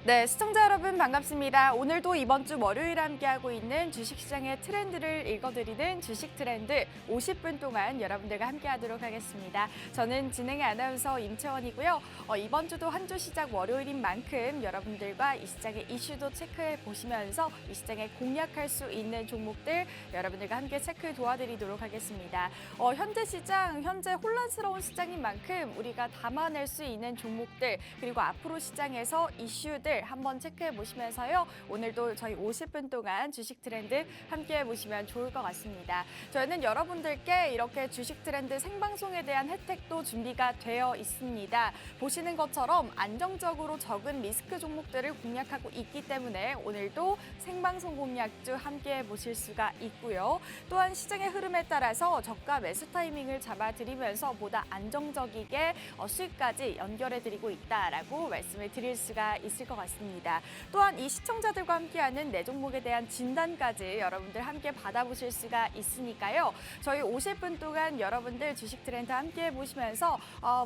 네, 시청자 여러분 반갑습니다. 오늘도 이번 주 월요일 함께하고 있는 주식시장의 트렌드를 읽어드리는 주식 트렌드 50분 동안 여러분들과 함께하도록 하겠습니다. 저는 진행의 아나운서 임채원이고요. 이번 주도 한 주 시작 월요일인 만큼 여러분들과 이 시장의 이슈도 체크해 보시면서 이 시장에 공략할 수 있는 종목들 여러분들과 함께 체크 도와드리도록 하겠습니다. 현재 시장, 현재 혼란스러운 시장인 만큼 우리가 담아낼 수 있는 종목들 그리고 앞으로 시장에서 이슈들 한번 체크해 보시면서요. 오늘도 저희 50분 동안 주식 트렌드 함께해 보시면 좋을 것 같습니다. 저희는 여러분들께 이렇게 주식 트렌드 생방송에 대한 혜택도 준비가 되어 있습니다. 보시는 것처럼 안정적으로 적은 리스크 종목들을 공략하고 있기 때문에 오늘도 생방송 공략주 함께해 보실 수가 있고요. 또한 시장의 흐름에 따라서 저가 매수 타이밍을 잡아드리면서 보다 안정적이게 수익까지 연결해 드리고 있다라고 말씀을 드릴 수가 있을 것 같습니다. 또한 이 시청자들과 함께하는 내 종목에 대한 진단까지 여러분들 함께 받아보실 수가 있으니까요. 저희 50분 동안 여러분들 주식 트렌드 함께 보시면서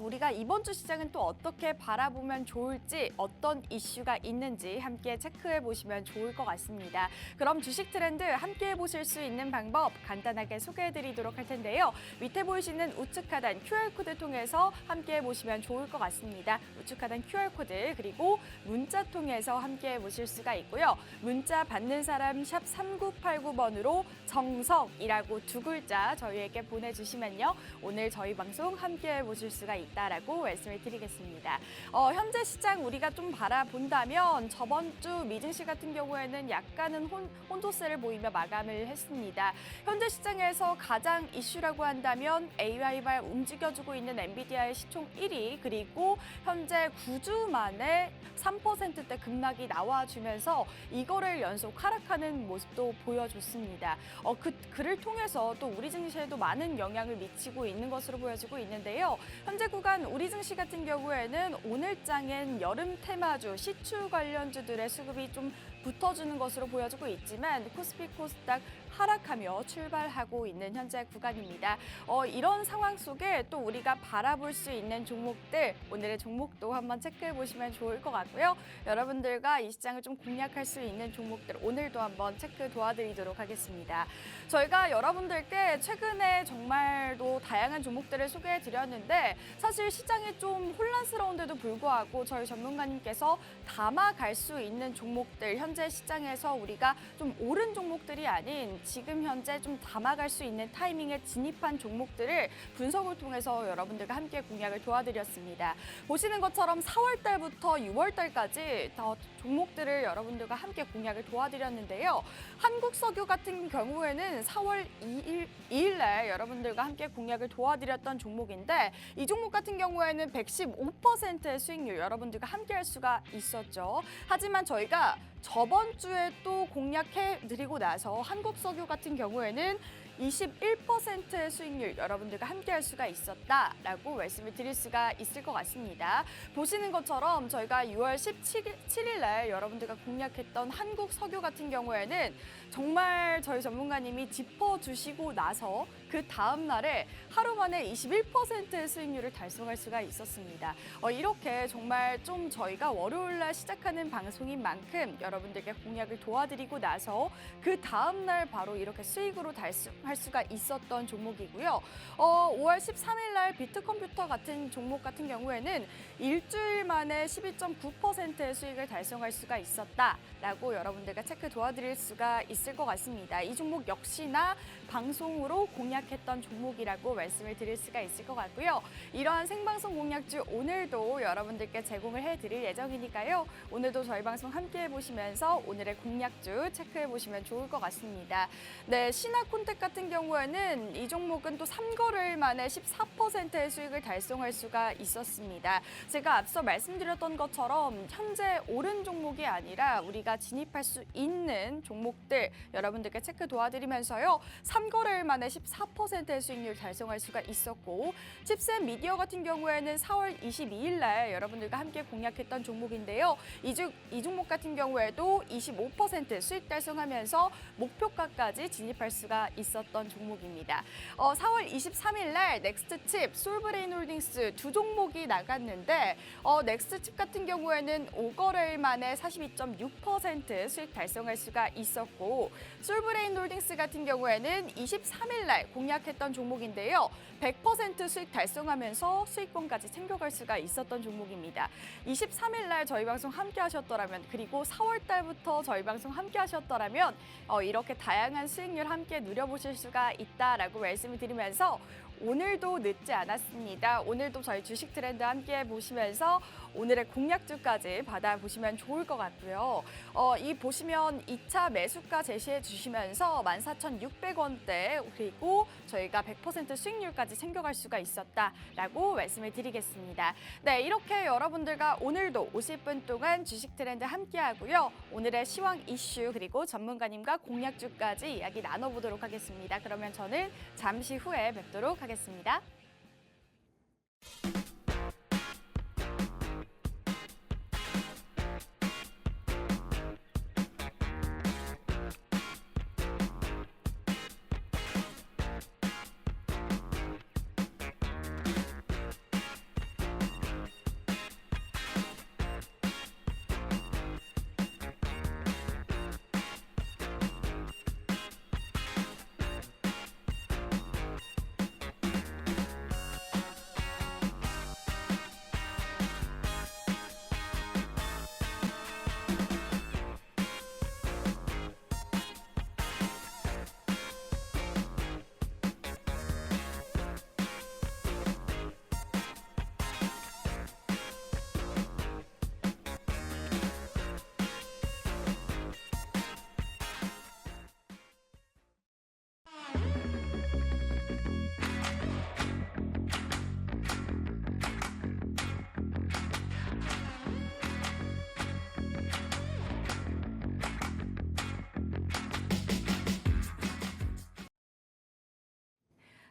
우리가 이번 주 시장은 또 어떻게 바라보면 좋을지 어떤 이슈가 있는지 함께 체크해 보시면 좋을 것 같습니다. 그럼 주식 트렌드 함께 보실 수 있는 방법 간단하게 소개해 드리도록 할 텐데요. 밑에 보이시는 우측 하단 QR코드 통해서 함께 보시면 좋을 것 같습니다. 우측 하단 QR코드 그리고 문자 통해서 함께 보실 수가 있고요. 문자 받는 사람 샵 3989번으로 정석이라고 두 글자 저희에게 보내주시면요. 오늘 저희 방송 함께 보실 수가 있다라고 말씀을 드리겠습니다. 현재 시장 우리가 좀 바라본다면 저번 주 미증시 같은 경우에는 약간은 혼조세를 보이며 마감을 했습니다. 현재 시장에서 가장 이슈라고 한다면 AI발 움직여주고 있는 엔비디아의 시총 1위 그리고 현재 9주 만에 3%대 급락이 나와주면서 이거를 연속 하락하는 모습도 보여줬습니다. 그를 통해서 또 우리 증시에도 많은 영향을 미치고 있는 것으로 보여지고 있는데요. 현재 구간 우리 증시 같은 경우에는 오늘장엔 여름 테마주, 시추 관련주들의 수급이 좀 붙어주는 것으로 보여지고 있지만 코스피 코스닥 하락하며 출발하고 있는 현재 구간입니다. 이런 상황 속에 또 우리가 바라볼 수 있는 종목들 오늘의 종목도 한번 체크해 보시면 좋을 것 같고요. 여러분들과 이 시장을 좀 공략할 수 있는 종목들 오늘도 한번 체크 도와드리도록 하겠습니다. 저희가 여러분들께 최근에 정말도 다양한 종목들을 소개해 드렸는데 사실 시장이 좀 혼란스러운데도 불구하고 저희 전문가님께서 담아갈 수 있는 종목들 현재 시장에서 우리가 좀 오른 종목들이 아닌 지금 현재 좀 담아갈 수 있는 타이밍에 진입한 종목들을 분석을 통해서 여러분들과 함께 공략을 도와드렸습니다. 보시는 것처럼 4월 달부터 6월 달까지 종목들을 여러분들과 함께 공략을 도와드렸는데요. 한국석유 같은 경우에는 4월 2일 날 여러분들과 함께 공략을 도와드렸던 종목인데 이 종목 같은 경우에는 115%의 수익률 여러분들과 함께 할 수가 있었죠. 하지만 저희가 저번 주에 또 공략해 드리고 나서 한국석유 같은 경우에는 21%의 수익률 여러분들과 함께 할 수가 있었다라고 말씀을 드릴 수가 있을 것 같습니다. 보시는 것처럼 저희가 6월 17일 날 여러분들과 공략했던 한국석유 같은 경우에는 정말 저희 전문가님이 짚어주시고 나서 그 다음 날에 하루 만에 21%의 수익률을 달성할 수가 있었습니다. 이렇게 정말 좀 저희가 월요일 날 시작하는 방송인 만큼 여러분들께 공략을 도와드리고 나서 그 다음 날 바로 이렇게 수익으로 달성할 수가 있었던 종목이고요. 5월 13일 날 비트컴퓨터 같은 종목 같은 경우에는 일주일 만에 12.9%의 수익을 달성할 수가 있었다라고 여러분들과 체크 도와드릴 수가 있을 것 같습니다. 이 종목 역시나 방송으로 공략했던 종목이라고 말씀을 드릴 수가 있을 것 같고요. 이러한 생방송 공략주 오늘도 여러분들께 제공을 해드릴 예정이니까요. 오늘도 저희 방송 함께 해보시면서 오늘의 공략주 체크해보시면 좋을 것 같습니다. 네, 신화콘텍 같은 경우에는 이 종목은 또 3거래일 만에 14%의 수익을 달성할 수가 있었습니다. 제가 앞서 말씀드렸던 것처럼 현재 오른 종목이 아니라 우리가 진입할 수 있는 종목들 여러분들께 체크 도와드리면서요. 3거래일 만에 4%의 수익률 달성할 수가 있었고 칩셋 미디어 같은 경우에는 4월 22일 날 여러분들과 함께 공략했던 종목인데요. 이 종목 같은 경우에도 25% 수익 달성하면서 목표가까지 진입할 수가 있었던 종목입니다. 4월 23일 날 넥스트칩, 솔브레인홀딩스 두 종목이 나갔는데 넥스트칩 같은 경우에는 5거래일 만에 42.6% 수익 달성할 수가 있었고 솔브레인홀딩스 같은 경우에는 23일 날 공략했던 종목인데요. 100% 수익 달성하면서 수익권까지 챙겨갈 수가 있었던 종목입니다. 23일 날 저희 방송 함께 하셨더라면 그리고 4월 달부터 저희 방송 함께 하셨더라면 이렇게 다양한 수익률 함께 누려보실 수가 있다라고 말씀을 드리면서 오늘도 늦지 않았습니다. 오늘도 저희 주식 트렌드 함께 보시면서 오늘의 공략주까지 받아보시면 좋을 것 같고요. 이 보시면 2차 매수가 제시해 주시면서 14,600원대 그리고 저희가 100% 수익률까지 챙겨갈 수가 있었다라고 말씀을 드리겠습니다. 네, 이렇게 여러분들과 오늘도 50분 동안 주식 트렌드 함께 하고요. 오늘의 시황 이슈 그리고 전문가님과 공략주까지 이야기 나눠보도록 하겠습니다. 그러면 저는 잠시 후에 뵙도록 하겠습니다.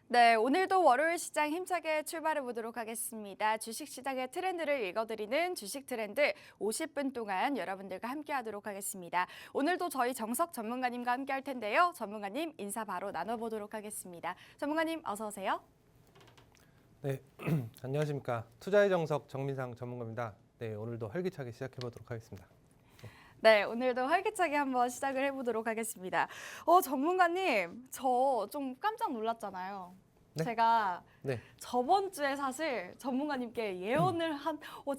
네, 오늘도 월요일 시장 힘차게 출발해 보도록 하겠습니다. 주식시장의 트렌드를 읽어드리는 주식 트렌드 50분 동안 여러분들과 함께 하도록 하겠습니다. 오늘도 저희 정석 전문가님과 함께 할 텐데요. 전문가님 인사 바로 나눠보도록 하겠습니다. 전문가님 어서 오세요. 네, 안녕하십니까. 투자의 정석 정민상 전문가입니다. 네, 오늘도 활기차게 시작해 보도록 하겠습니다. 네, 오늘도 활기차게 한번 시작을 해보도록 하겠습니다. 전문가님, 저 좀 깜짝 놀랐잖아요. 네? 제가 네. 저번 주에 사실 전문가님께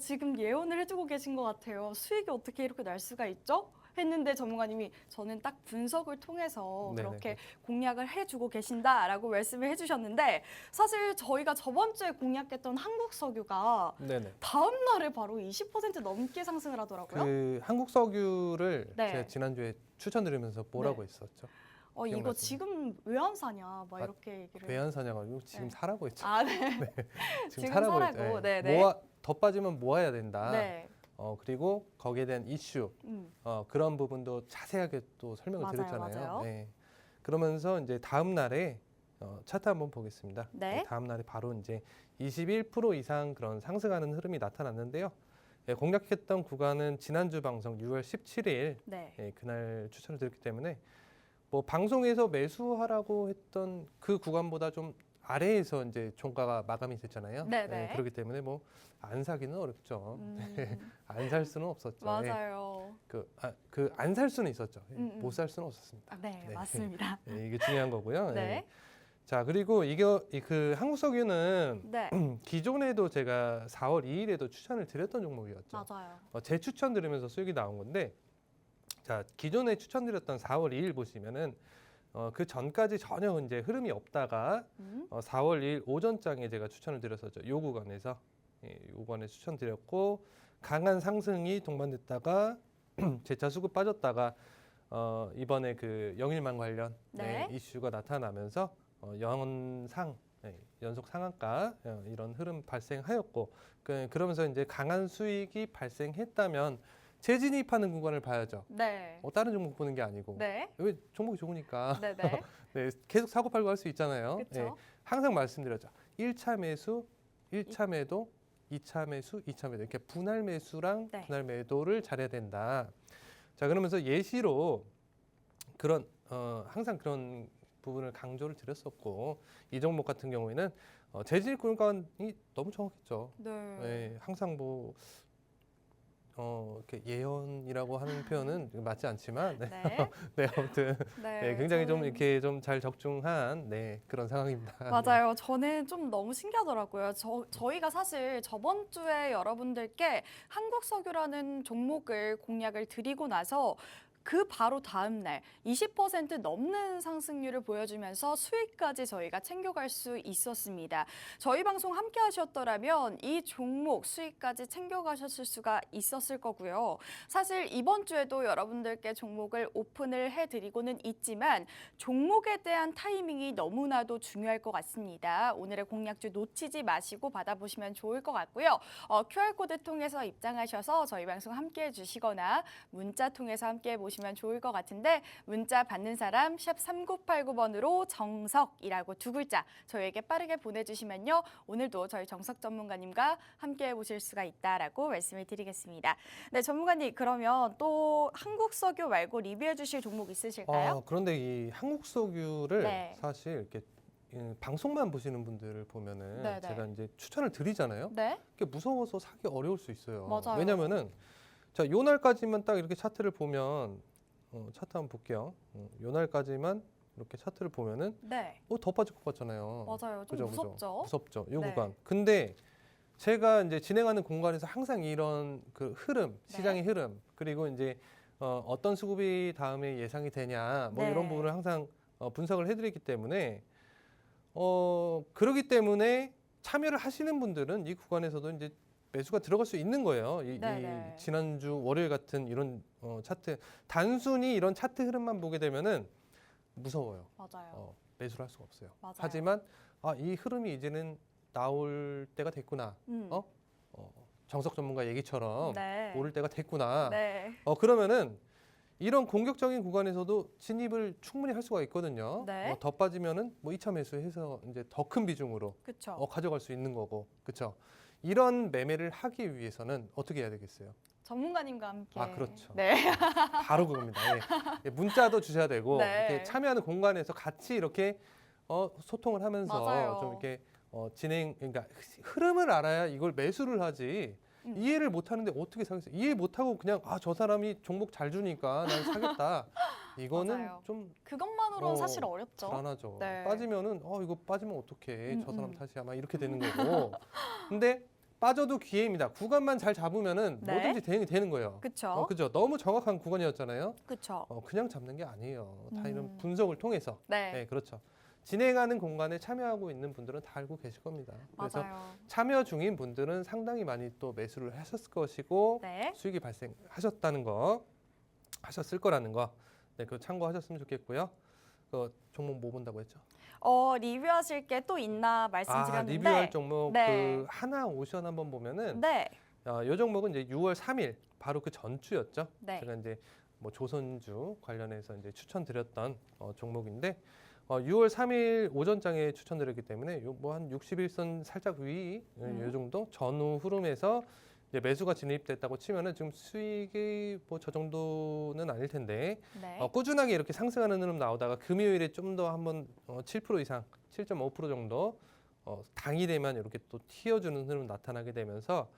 지금 예언을 해주고 계신 것 같아요. 수익이 어떻게 이렇게 날 수가 있죠? 했는데 전문가님이 저는 딱 분석을 통해서 네네네. 그렇게 공략을 해주고 계신다라고 말씀을 해주셨는데 사실 저희가 저번 주에 공략했던 한국석유가 네네. 다음 날에 바로 20% 넘게 상승을 하더라고요. 그 한국석유를 네. 제가 지난주에 추천드리면서 뭐라고 했었죠? 이거 기억나시나요? 지금 왜 안 사냐 막 이렇게 얘기를. 왜 안 사냐고 지금 네. 사라고 했죠. 아, 네. 지금 사라고. 네. 네. 더 빠지면 모아야 된다. 네. 그리고 거기에 대한 이슈 그런 부분도 자세하게 또 설명을 맞아요, 드렸잖아요. 맞아요. 네. 그러면서 이제 다음 날에 차트 한번 보겠습니다. 네. 다음 날에 바로 이제 21% 이상 그런 상승하는 흐름이 나타났는데요. 공략했던 구간은 지난주 방송 6월 17일 네. 그날 추천을 드렸기 때문에 뭐 방송에서 매수하라고 했던 그 구간보다 좀 아래에서 이제 종가가 마감이 됐잖아요. 네네. 그렇기 때문에 뭐 안 사기는 어렵죠. 안 살 수는 없었죠. 맞아요. 안 살 수는 있었죠. 못 살 수는 없었습니다. 네, 네. 맞습니다. 네, 이게 중요한 거고요. 네. 자, 그리고 그 한국석유는 네. 기존에도 제가 4월 2일에도 추천을 드렸던 종목이었죠. 맞아요. 제 추천 드리면서 수익이 나온 건데, 자, 기존에 추천드렸던 4월 2일 보시면은 그 전까지 전혀 이제 흐름이 없다가 4월 2일 오전장에 제가 추천을 드렸었죠. 요 구간에서 요 구간에 추천드렸고 강한 상승이 동반됐다가 재차 수급 빠졌다가 이번에 그 영일만 관련 이슈가 나타나면서 연속 상한가 이런 흐름 발생하였고 그러면서 이제 강한 수익이 발생했다면 재진입하는 구간을 봐야죠. 네. 다른 종목 보는 게 아니고. 네. 왜 종목이 좋으니까 네네. 네, 계속 사고 팔고 할 수 있잖아요. 그렇죠. 항상 말씀드렸죠. 1차 매수, 1차 매도, 2차 매수, 2차 매도 이렇게 분할 매수랑 네. 분할 매도를 잘해야 된다. 자, 그러면서 예시로 그런 항상 그런 부분을 강조를 드렸었고 이 종목 같은 경우에는 재진입 구간이 너무 정확했죠. 네. 네, 항상 뭐 이렇게 예언이라고 하는 표현은 맞지 않지만 네, 네. 네 아무튼 네. 네, 굉장히 좀 저는- 이렇게 좀 잘 적중한 네, 그런 상황입니다. 맞아요. 저는 좀 너무 신기하더라고요. 저희가 사실 저번 주에 여러분들께 한국석유라는 종목을 공략을 드리고 나서 그 바로 다음 날 20% 넘는 상승률을 보여주면서 수익까지 저희가 챙겨갈 수 있었습니다. 저희 방송 함께 하셨더라면 이 종목 수익까지 챙겨가셨을 수가 있었을 거고요. 사실 이번 주에도 여러분들께 종목을 오픈을 해드리고는 있지만 종목에 대한 타이밍이 너무나도 중요할 것 같습니다. 오늘의 공략주 놓치지 마시고 받아보시면 좋을 것 같고요. QR코드 통해서 입장하셔서 저희 방송 함께 해주시거나 문자 통해서 함께 해보시면 좋을 것 같은데 문자 받는 사람 샵 3989번으로 정석이라고 두 글자 저희에게 빠르게 보내주시면요. 오늘도 저희 정석 전문가님과 함께 해보실 수가 있다라고 말씀을 드리겠습니다. 네, 전문가님 그러면 또 한국석유 말고 리뷰해 주실 종목 있으실까요? 그런데 이 한국석유를 네. 사실 이렇게 방송만 보시는 분들을 보면은 네, 네. 제가 이제 추천을 드리잖아요. 네, 그게 무서워서 사기 어려울 수 있어요. 맞아요. 왜냐면은 자, 요 날까지만 딱 이렇게 차트를 보면 차트 한번 볼게요. 요 날까지만 이렇게 차트를 보면은 네, 더 빠질 것 같잖아요. 맞아요. 좀 그죠, 무섭죠. 무섭죠. 요 네. 구간. 근데 제가 이제 진행하는 공간에서 항상 이런 그 흐름, 시장의 네. 흐름, 그리고 이제 어떤 수급이 다음에 예상이 되냐, 뭐 네. 이런 부분을 항상 분석을 해드리기 때문에 그러기 때문에 참여를 하시는 분들은 이 구간에서도 이제 매수가 들어갈 수 있는 거예요. 이 네네. 지난주 월요일 같은 이런 차트, 단순히 이런 차트 흐름만 보게 되면은 무서워요. 맞아요. 매수를 할 수가 없어요. 맞아요. 하지만 이 흐름이 이제는 나올 때가 됐구나. 음. 정석 전문가 얘기처럼 네. 오를 때가 됐구나. 네. 그러면은 이런 공격적인 구간에서도 진입을 충분히 할 수가 있거든요. 네. 더 빠지면은 뭐 2차 매수해서 이제 더 큰 비중으로 그렇죠. 가져갈 수 있는 거고, 그렇죠? 이런 매매를 하기 위해서는 어떻게 해야 되겠어요? 전문가님과 함께. 그렇죠. 네. 바로 그겁니다. 예. 문자도 주셔야 되고 네. 이렇게 참여하는 공간에서 같이 이렇게 소통을 하면서 맞아요. 좀 이렇게 그러니까 흐름을 알아야 이걸 매수를 하지. 이해를 못 하는데 어떻게 사겠어요? 이해 못 하고 그냥 저 사람이 종목 잘 주니까 난 사겠다. 이거는 맞아요. 좀 그것만으로는 사실 어렵죠. 불안하죠. 네. 빠지면은 이거 빠지면 어떡해? 저 사람 음. 탓이야. 막 이렇게 되는 거고. 근데 빠져도 기회입니다. 구간만 잘 잡으면은 네. 뭐든지 대응이 되는 거예요. 그렇죠. 그죠? 너무 정확한 구간이었잖아요. 그렇죠. 그냥 잡는 게 아니에요. 다 이런 음. 분석을 통해서. 네. 네, 그렇죠. 진행하는 공간에 참여하고 있는 분들은 다 알고 계실 겁니다. 그래서 맞아요. 참여 중인 분들은 상당히 많이 또 매수를 하셨을 것이고 네. 수익이 발생하셨다는 거, 하셨을 거라는 거, 네, 그거 참고하셨으면 좋겠고요. 그 종목 뭐 본다고 했죠? 리뷰하실 게 또 있나 말씀드렸는데. 리뷰할 종목 네. 그 하나오션 한번 보면은 네. 이 종목은 이제 6월 3일 바로 그 전주였죠. 네. 제가 이제 뭐 조선주 관련해서 이제 추천드렸던 종목인데 6월 3일 오전장에 추천드렸기 때문에 뭐 한 61선 살짝 위 이 정도 전후 흐름에서 이제 매수가 진입됐다고 치면은 지금 수익이 뭐 저 정도는 아닐 텐데 네. 꾸준하게 이렇게 상승하는 흐름 나오다가 금요일에 좀 더 한번 7% 이상 7.5% 정도 당이 되면 이렇게 또 튀어주는 흐름 나타나게 되면서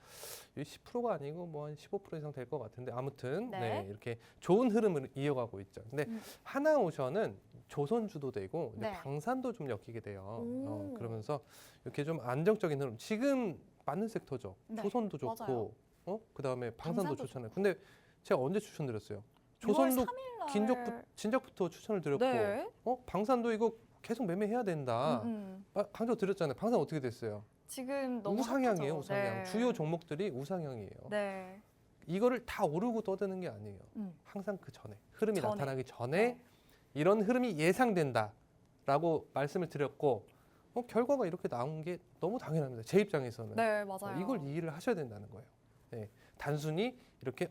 10%가 아니고 뭐 한 15% 이상 될 것 같은데 아무튼 네. 이렇게 좋은 흐름을 이어가고 있죠. 근데 하나오션은 조선주도 되고 이제 네. 방산도 좀 엮이게 돼요. 오. 그러면서 이렇게 좀 안정적인 흐름. 지금 맞는 섹터죠. 네, 조선도 좋고 맞아요. 그다음에 방산도 방산도 좋잖아요. 근데 제가 언제 추천드렸어요? 6월 조선도 3일 날. 진작부터 추천을 드렸고 네. 방산도 이거 계속 매매해야 된다. 강조 드렸잖아요. 방산 어떻게 됐어요? 지금 너무 우상향이에요, 핫하죠. 우상향. 네. 주요 종목들이 우상향이에요. 네. 이거를 다 오르고 떠드는 게 아니에요. 항상 그 전에 흐름이 전에. 나타나기 전에 네. 이런 흐름이 예상된다라고 말씀을 드렸고 결과가 이렇게 나온 게 너무 당연합니다. 제 입장에서는 네, 맞아요. 이걸 이해를 하셔야 된다는 거예요. 네. 단순히 이렇게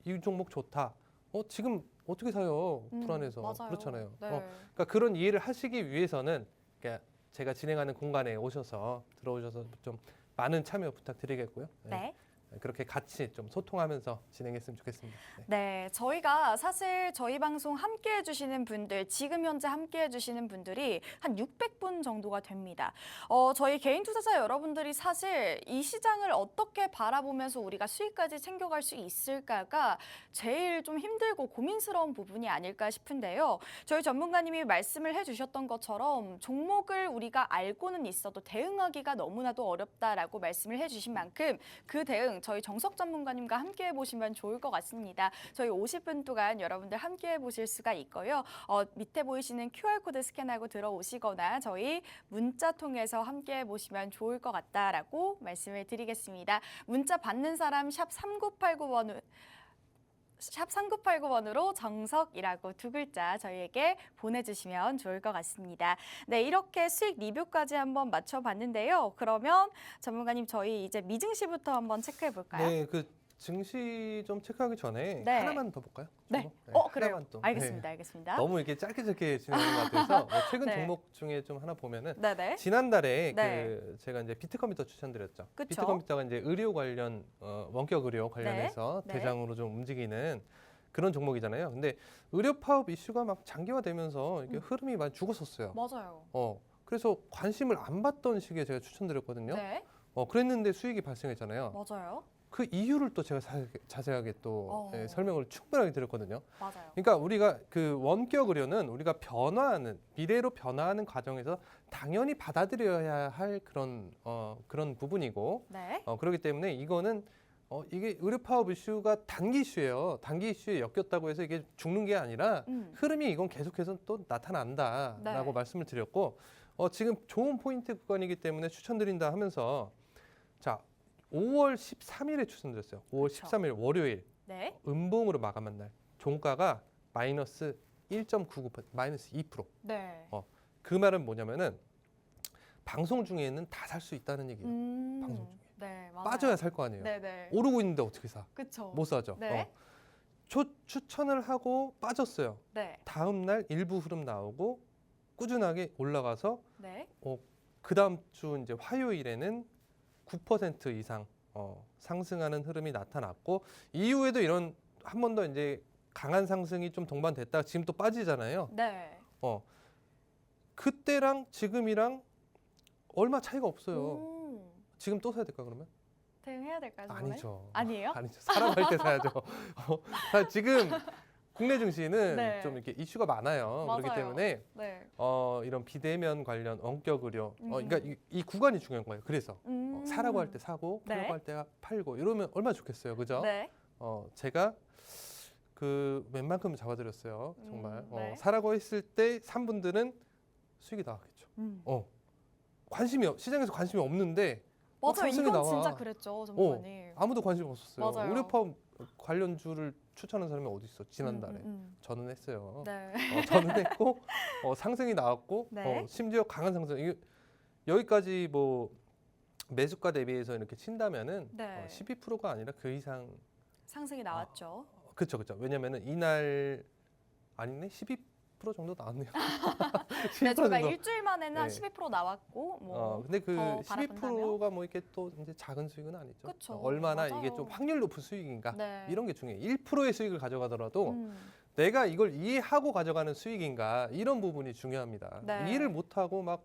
이 종목 좋다. 지금 어떻게 사요? 불안해서. 맞아요. 그렇잖아요. 네. 그러니까 그런 이해를 하시기 위해서는 그러니까 제가 진행하는 공간에 들어오셔서 좀 많은 참여 부탁드리겠고요. 네. 그렇게 같이 좀 소통하면서 진행했으면 좋겠습니다. 네. 네, 저희가 사실 저희 방송 함께 해주시는 분들, 지금 현재 함께 해주시는 분들이 한 600분 정도가 됩니다. 저희 개인 투자자 여러분들이 사실 이 시장을 어떻게 바라보면서 우리가 수익까지 챙겨갈 수 있을까가 제일 좀 힘들고 고민스러운 부분이 아닐까 싶은데요. 저희 전문가님이 말씀을 해주셨던 것처럼 종목을 우리가 알고는 있어도 대응하기가 너무나도 어렵다라고 말씀을 해주신 만큼 그 대응 저희 정석 전문가님과 함께 해보시면 좋을 것 같습니다. 저희 50분 동안 여러분들 함께 해보실 수가 있고요. 밑에 보이시는 QR코드 스캔하고 들어오시거나 저희 문자 통해서 함께 해보시면 좋을 것 같다라고 말씀을 드리겠습니다. 문자 받는 사람 샵 3989번으로 샵 3989번으로 정석이라고 두 글자 저희에게 보내주시면 좋을 것 같습니다. 네, 이렇게 수익 리뷰까지 한번 맞춰봤는데요. 그러면 전문가님 저희 이제 미증시부터 한번 체크해 볼까요? 네, 그 증시 좀 체크하기 전에 네. 하나만 더 볼까요? 네. 종목? 그래요. 하나만 또. 알겠습니다. 네. 알겠습니다. 너무 이렇게 짧게 진행하는 것 같아서 최근 네. 종목 중에 좀 하나 보면은 네네. 지난달에 네. 제가 이제 비트컴퓨터 추천드렸죠. 그쵸. 비트컴퓨터가 이제 의료 관련 원격 의료 관련해서 네. 대장으로 좀 움직이는 그런 종목이잖아요. 근데 의료 파업 이슈가 막 장기화되면서 이렇게 흐름이 많이 죽었었어요. 맞아요. 그래서 관심을 안 받던 시기에 제가 추천드렸거든요. 네. 그랬는데 수익이 발생했잖아요. 맞아요. 그 이유를 또 제가 자세하게 또 어. 설명을 충분하게 드렸거든요. 맞아요. 그러니까 우리가 그 원격 의료는 우리가 변화하는 미래로 변화하는 과정에서 당연히 받아들여야 할 그런 부분이고 네. 그렇기 때문에 이거는 이게 의료 파업 이슈가 단기 이슈예요. 단기 이슈에 엮였다고 해서 이게 죽는 게 아니라 흐름이 이건 계속해서 또 나타난다라고 네. 말씀을 드렸고 지금 좋은 포인트 구간이기 때문에 추천드린다 하면서 자 5월 13일에 추천드렸어요. 5월 그쵸. 13일 월요일 네. 음봉으로 마감한 날 종가가 마이너스 1.99%, 마이너스 2%. 네. 그 말은 뭐냐면은 방송 중에는 다 살 수 있다는 얘기예요. 방송 중에. 네, 맞아요. 빠져야 살 거 아니에요. 네네. 오르고 있는데 어떻게 사? 그쵸. 못 사죠. 네. 추천을 하고 빠졌어요. 네. 다음 날 일부 흐름 나오고 꾸준하게 올라가서 네. 그 다음 주 이제 화요일에는 9% 이상 상승하는 흐름이 나타났고 이후에도 이런 한 번 더 이제 강한 상승이 좀 동반됐다가 지금 또 빠지잖아요. 네. 그때랑 지금이랑 얼마 차이가 없어요. 오. 지금 또 사야 될까 그러면? 대응해야 될까요? 저번에? 아니죠. 아니에요? 아니죠. 살아갈 때 사야죠. 지금 국내 증시는 네. 좀 이렇게 이슈가 많아요. 그렇기 맞아요. 때문에 네. 이런 비대면 관련 원격 의료, 그러니까 이 구간이 중요한 거예요. 그래서 사라고 할 때 사고, 네. 팔라고 할 때 팔고 이러면 얼마나 좋겠어요, 그죠? 네. 제가 그 웬만큼 잡아드렸어요, 정말. 네. 사라고 했을 때 산 분들은 수익이 나왔겠죠. 시장에서 관심이 없는데 맞아요. 상승이 이건 나와. 진짜 그랬죠, 전문가님. 아무도 관심 없었어요. 맞아요. 의료파업 관련주를 추천한 사람이 어디 있어? 지난달에 저는 했어요. 네. 저는 했고 상승이 나왔고 네. 심지어 강한 상승. 여기까지 뭐 매수가 대비해서 이렇게 친다면은 네. 12%가 아니라 그 이상 상승이 나왔죠. 그렇죠. 왜냐면은 이날 아니네 12% 정도 나왔네요. 네, 저희가 12% 일주일 만에는 한 네. 12% 나왔고 뭐 근데 그 더 바라본다면? 12%가 뭐 이렇게 또 이제 작은 수익은 아니죠. 그쵸. 얼마나 맞아요. 이게 좀 확률 높은 수익인가 네. 이런 게 중요해요. 1%의 수익을 가져가더라도 음. 내가 이걸 이해하고 가져가는 수익인가 이런 부분이 중요합니다. 네. 이해를 못하고 막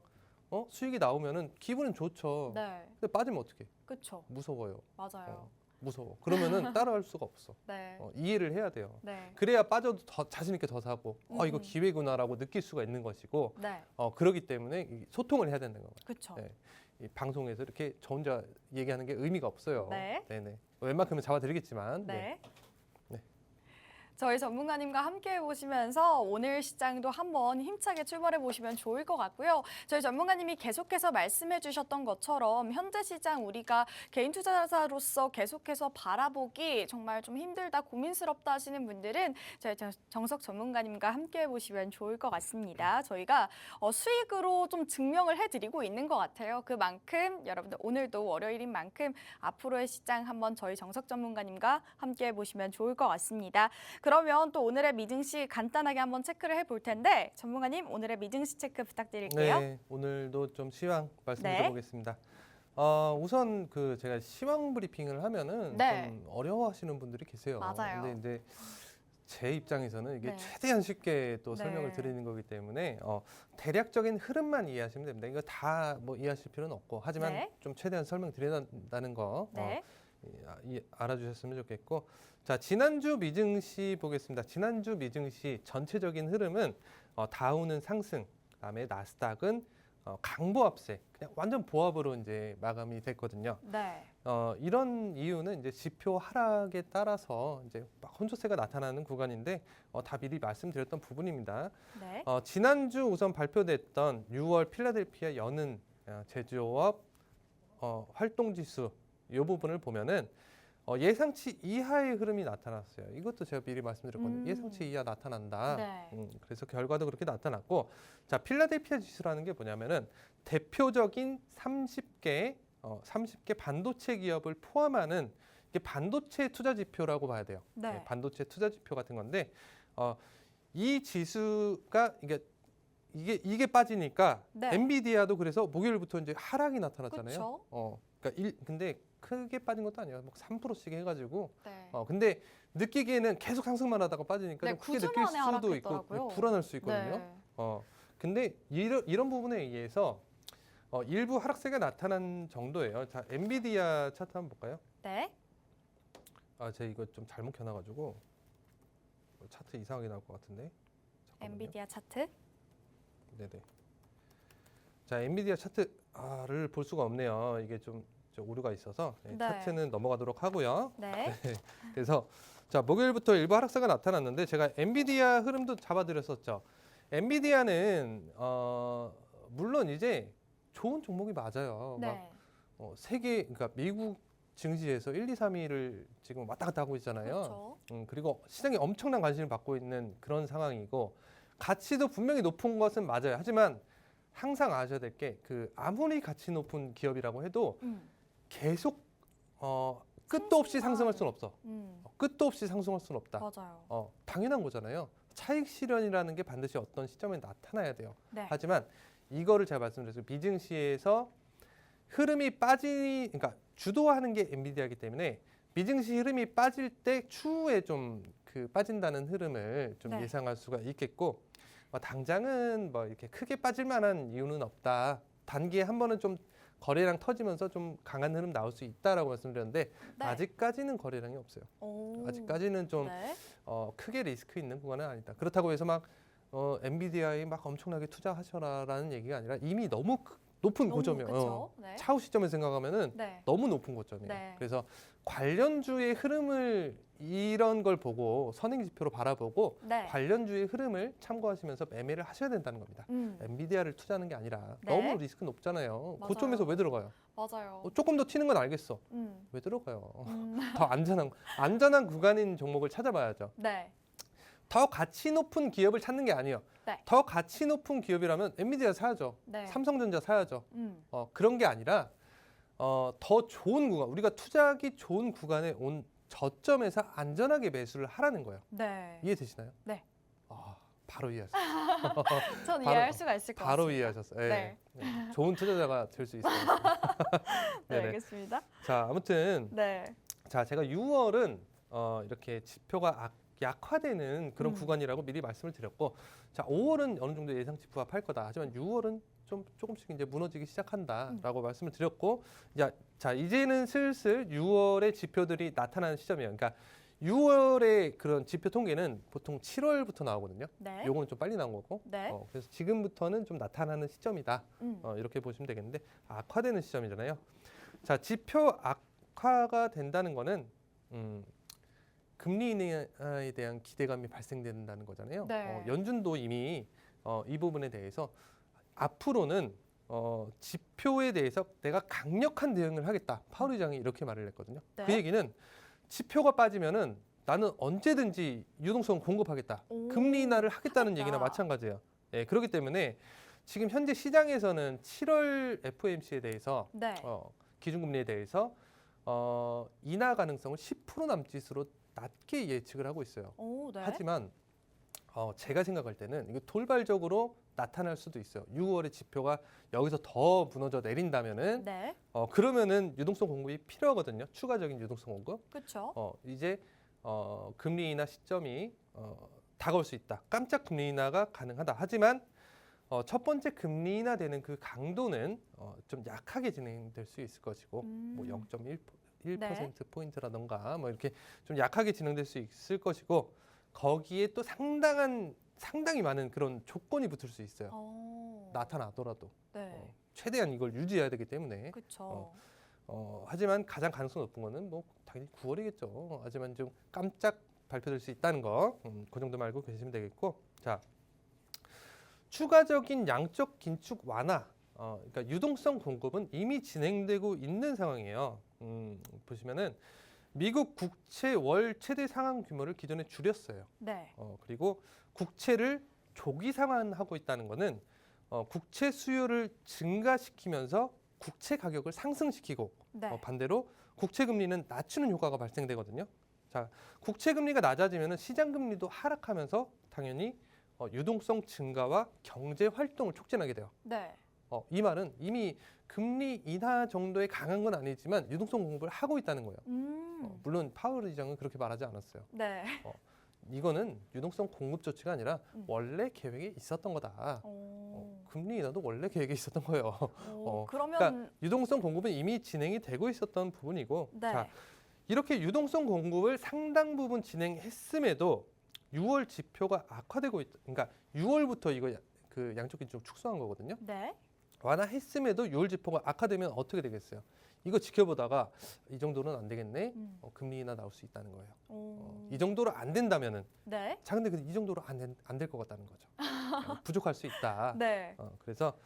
수익이 나오면은 기분은 좋죠. 네. 근데 빠지면 어떡해? 그렇죠. 무서워요. 맞아요. 무서워. 그러면은 따라갈 수가 없어. 네. 이해를 해야 돼요. 네. 그래야 빠져도 더 자신 있게 더 사고 이거 음. 기회구나라고 느낄 수가 있는 것이고 네. 그러기 때문에 이 소통을 해야 된다는 거예요. 그렇죠. 네. 이 방송에서 이렇게 저 혼자 얘기하는 게 의미가 없어요. 네. 네네. 웬만큼은 잡아드리겠지만. 네. 네. 저희 전문가님과 함께 보시면서 오늘 시장도 한번 힘차게 출발해 보시면 좋을 것 같고요. 저희 전문가님이 계속해서 말씀해 주셨던 것처럼 현재 시장 우리가 개인 투자자로서 계속해서 바라보기 정말 좀 힘들다, 고민스럽다 하시는 분들은 저희 정석 전문가님과 함께 보시면 좋을 것 같습니다. 저희가 수익으로 좀 증명을 해드리고 있는 것 같아요. 그만큼 여러분들 오늘도 월요일인 만큼 앞으로의 시장 한번 저희 정석 전문가님과 함께 보시면 좋을 것 같습니다. 그러면 또 오늘의 미증시 간단하게 한번 체크를 해볼 텐데 전문가님 오늘의 미증시 체크 부탁드릴게요. 네, 오늘도 좀 시황 네. 말씀드려보겠습니다. 우선 제가 시황 브리핑을 하면은 네. 좀 어려워하시는 분들이 계세요. 맞아요. 근데 이제 제 입장에서는 이게 네. 최대한 쉽게 또 네. 설명을 드리는 거기 때문에 대략적인 흐름만 이해하시면 됩니다. 이거 다 뭐 이해하실 필요는 없고 하지만 네. 좀 최대한 설명드린다는 거 네. 알아주셨으면 좋겠고, 자 지난주 미증시 보겠습니다. 지난주 미증시 전체적인 흐름은 다우는 상승, 그다음에 나스닥은 강보합세, 그냥 완전 보합으로 이제 마감이 됐거든요. 네. 이런 이유는 이제 지표 하락에 따라서 이제 막 혼조세가 나타나는 구간인데 다 미리 말씀드렸던 부분입니다. 네. 지난주 우선 발표됐던 6월 필라델피아 여는 제조업 활동지수 이 부분을 보면은 예상치 이하의 흐름이 나타났어요. 이것도 제가 미리 말씀드렸거든요. 예상치 이하 나타난다. 네. 그래서 결과도 그렇게 나타났고, 자 필라델피아 지수라는 게 뭐냐면은 대표적인 30개 반도체 기업을 포함하는 이게 반도체 투자 지표라고 봐야 돼요. 네. 반도체 투자 지표 같은 건데 이 지수가 이게 빠지니까 네. 엔비디아도 그래서 목요일부터 이제 하락이 나타났잖아요. 그렇죠. 그러니까 근데 크게 빠진 것도 아니에요. 막 3%씩 해가지고. 네. 근데 느끼기에는 계속 상승만 하다가 빠지니까 네, 좀 크게 9주 느낄 만에 수도 있고 하락했더라고요. 불안할 수 있거든요. 네. 근데 이런 부분에 의해서 일부 하락세가 나타난 정도예요. 자, 엔비디아 차트 한번 볼까요? 네. 제가 이거 좀 잘못 켜놔가지고 차트 이상하게 나올 것 같은데. 잠깐만요. 엔비디아 차트. 네네. 자, 엔비디아 차트를 볼 수가 없네요. 이게 좀 오류가 있어서 네. 차트는 넘어가도록 하고요. 네. 그래서 자 목요일부터 일부 하락세가 나타났는데 제가 엔비디아 흐름도 잡아드렸었죠. 엔비디아는 물론 이제 좋은 종목이 맞아요. 네. 세계 그러니까 미국 증시에서 1, 2, 3위를 지금 왔다 갔다 하고 있잖아요. 그렇죠. 그리고 시장에 엄청난 관심을 받고 있는 그런 상황이고 가치도 분명히 높은 것은 맞아요. 하지만 항상 아셔야 될 게 아무리 가치 높은 기업이라고 해도 계속 끝도 없이 상승할 수는 없어. 끝도 없이 상승할 수는 없다. 맞아요. 당연한 거잖아요. 차익 실현이라는 게 반드시 어떤 시점에 나타나야 돼요. 네. 하지만 이거를 제가 말씀드렸어요. 미증시에서 흐름이 그러니까 주도하는 게 엔비디아이기 때문에 미증시 흐름이 빠질 때 추후에 좀 빠진다는 흐름을 좀 네. 예상할 수가 있겠고, 당장은 이렇게 크게 빠질 만한 이유는 없다. 단기에 한 번은 좀 거래량 터지면서 좀 강한 흐름 나올 수 있다라고 말씀드렸는데 네. 아직까지는 거래량이 없어요. 오. 아직까지는 좀 네. 크게 리스크 있는 구간은 아니다. 그렇다고 해서 막 엔비디아에 막 엄청나게 투자하셔라라는 얘기가 아니라 이미 너무 높은 고점이에요. 그렇죠. 네. 차후 시점을 생각하면은 네. 너무 높은 고점이에요. 네. 그래서 관련주의 흐름을 이런 걸 보고 선행 지표로 바라보고 네. 관련주의 흐름을 참고하시면서 매매를 하셔야 된다는 겁니다. 엔비디아를 투자하는 게 아니라 네. 너무 리스크 높잖아요. 맞아요. 고점에서 왜 들어가요? 맞아요. 조금 더 튀는 건 알겠어. 왜 들어가요? 더 안전한 구간인 종목을 찾아봐야죠. 네. 더 가치 높은 기업을 찾는 게 아니에요. 네. 더 가치 높은 기업이라면 엔비디아 사야죠. 네. 삼성전자 사야죠. 음. 그런 게 아니라 더 좋은 구간, 우리가 투자하기 좋은 구간에 온 저점에서 안전하게 매수를 하라는 거예요. 네. 이해되시나요? 네. 바로 이해하셨어요. 전 바로- 이해할 수가 있을 것 같습니다. 바로 이해하셨어요. 예. 네. 네. 좋은 투자자가 될 수 있어요. 네, 네네. 알겠습니다. 자, 아무튼 네. 자, 제가 6월은 이렇게 지표가 약화되는 그런 구간이라고 미리 말씀을 드렸고, 자, 5월은 어느 정도 예상치 부합할 거다. 하지만 6월은 좀 조금씩 이제 무너지기 시작한다라고 말씀을 드렸고, 자, 이제는 슬슬 6월의 지표들이 나타나는 시점이에요. 그러니까 6월의 그런 지표 통계는 보통 7월부터 나오거든요. 네. 요거는 좀 빨리 나온 거고. 네. 그래서 지금부터는 좀 나타나는 시점이다. 이렇게 보시면 되겠는데, 악화되는 시점이잖아요. 자, 지표 악화가 된다는 거는 금리 인하에 대한 기대감이 발생된다는 거잖아요. 네. 연준도 이미 이 부분에 대해서 앞으로는 지표에 대해서 내가 강력한 대응을 하겠다. 파월 의장이 이렇게 말을 했거든요. 네. 그 얘기는 지표가 빠지면은 나는 언제든지 유동성 공급하겠다. 오, 금리 인하를 하겠다는 하겠다. 얘기나 마찬가지예요. 예, 그렇기 때문에 지금 현재 시장에서는 7월 FOMC에 대해서 네. 기준금리에 대해서 인하 가능성을 10% 남짓으로 낮게 예측을 하고 있어요. 오, 네. 하지만 제가 생각할 때는 이거 돌발적으로 나타날 수도 있어요. 6월에 지표가 여기서 더 무너져 내린다면은 네. 그러면은 유동성 공급이 필요하거든요. 추가적인 유동성 공급. 그렇죠. 이제 금리 인하 시점이 다가올 수 있다. 깜짝 금리 인하가 가능하다. 하지만 첫 번째 금리 인하 되는 그 강도는 좀 약하게 진행될 수 있을 것이고 뭐 0.1% 포인트라던가 뭐 이렇게 좀 약하게 진행될 수 있을 것이고 거기에 또 상당히 많은 그런 조건이 붙을 수 있어요. 나타나더라도 네. 최대한 이걸 유지해야 되기 때문에 그렇죠. 하지만 가장 가능성 높은 거는 뭐 당연히 9월이겠죠. 하지만 좀 깜짝 발표될 수 있다는 거, 그 정도만 알고 계시면 되겠고, 자 추가적인 양적 긴축 완화, 그러니까 유동성 공급은 이미 진행되고 있는 상황이에요. 보시면은 미국 국채 월 최대 상환 규모를 기존에 줄였어요. 네. 그리고 국채를 조기 상환하고 있다는 거는 국채 수요를 증가시키면서 국채 가격을 상승시키고 네. 반대로 국채 금리는 낮추는 효과가 발생되거든요. 자, 국채 금리가 낮아지면 시장 금리도 하락하면서 당연히 유동성 증가와 경제 활동을 촉진하게 돼요. 네. 이 말은 이미 금리 인하 정도의 강한 건 아니지만 유동성 공급을 하고 있다는 거예요. 물론 파월 의장은 그렇게 말하지 않았어요. 네. 이거는 유동성 공급 조치가 아니라 원래 계획에 있었던 거다. 금리 인하도 원래 계획에 있었던 거예요. 그러면 그러니까 유동성 공급은 이미 진행이 되고 있었던 부분이고, 네. 자, 이렇게 유동성 공급을 상당 부분 진행했음에도 6월 지표가 악화되고 있다. 그러니까 6월부터 이거 그 양적 긴축 축소한 거거든요. 네. 완화했음에도 6월 지표가 악화되면 어떻게 되겠어요? 이거 지켜보다가 이 정도는 안 되겠네. 금리 인하 나올 수 있다는 거예요. 이 정도로 안 된다면은 네. 자 근데 이 정도로 안 될 것 같다는 거죠. 부족할 수 있다. 네. 그래서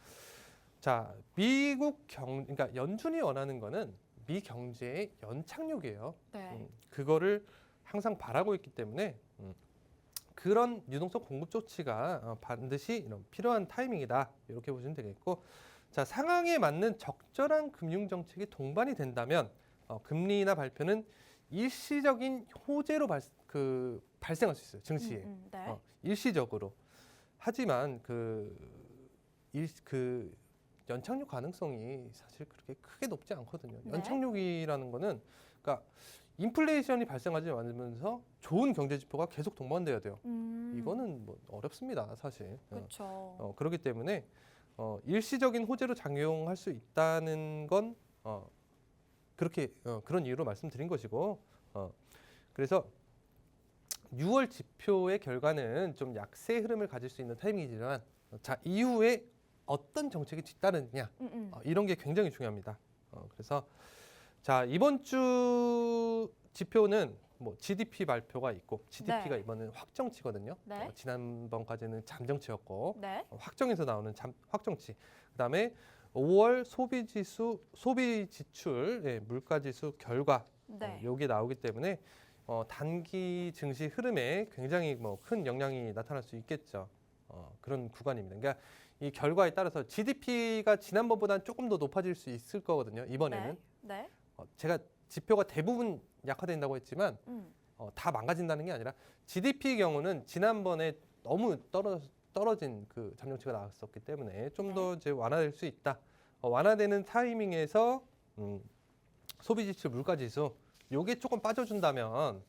자 미국 그러니까 연준이 원하는 거는 미 경제의 연착륙이에요. 네. 그거를 항상 바라고 있기 때문에 그런 유동성 공급 조치가 반드시 이런 필요한 타이밍이다. 이렇게 보시면 되겠고, 자 상황에 맞는 적절한 금융 정책이 동반이 된다면 금리 인하 발표는 일시적인 호재로 발생할 수 있어요. 증시에 네. 일시적으로. 하지만 그 연착륙 가능성이 사실 그렇게 크게 높지 않거든요. 네. 연착륙이라는 거는 그러니까 인플레이션이 발생하지 않으면서 좋은 경제 지표가 계속 동반돼야 돼요. 이거는 뭐 어렵습니다, 사실. 그렇죠. 그렇기 때문에 일시적인 호재로 작용할 수 있다는 건 그렇게 그런 이유로 말씀드린 것이고, 그래서 6월 지표의 결과는 좀 약세 흐름을 가질 수 있는 타이밍이지만, 자 이후에 어떤 정책이 뒤따르느냐 이런 게 굉장히 중요합니다. 그래서 자 이번 주 지표는 뭐 GDP 발표가 있고 GDP가 네. 이번엔 확정치거든요. 네. 지난번까지는 잠정치였고 네. 확정에서 나오는 확정치. 그다음에 5월 소비 지출, 물가지수 결과 네. 요게 나오기 때문에 단기 증시 흐름에 굉장히 뭐 큰 영향이 나타날 수 있겠죠. 그런 구간입니다. 그러니까 이 결과에 따라서 GDP가 지난번보다는 조금 더 높아질 수 있을 거거든요. 이번에는. 네. 제가 지표가 대부분 약화된다고 했지만 다 망가진다는 게 아니라 GDP의 경우는 지난번에 너무 떨어진 그 잠정치가 나왔었기 때문에 좀 더 이제 완화될 수 있다. 완화되는 타이밍에서 소비지출 물가지수 요게 조금 빠져준다면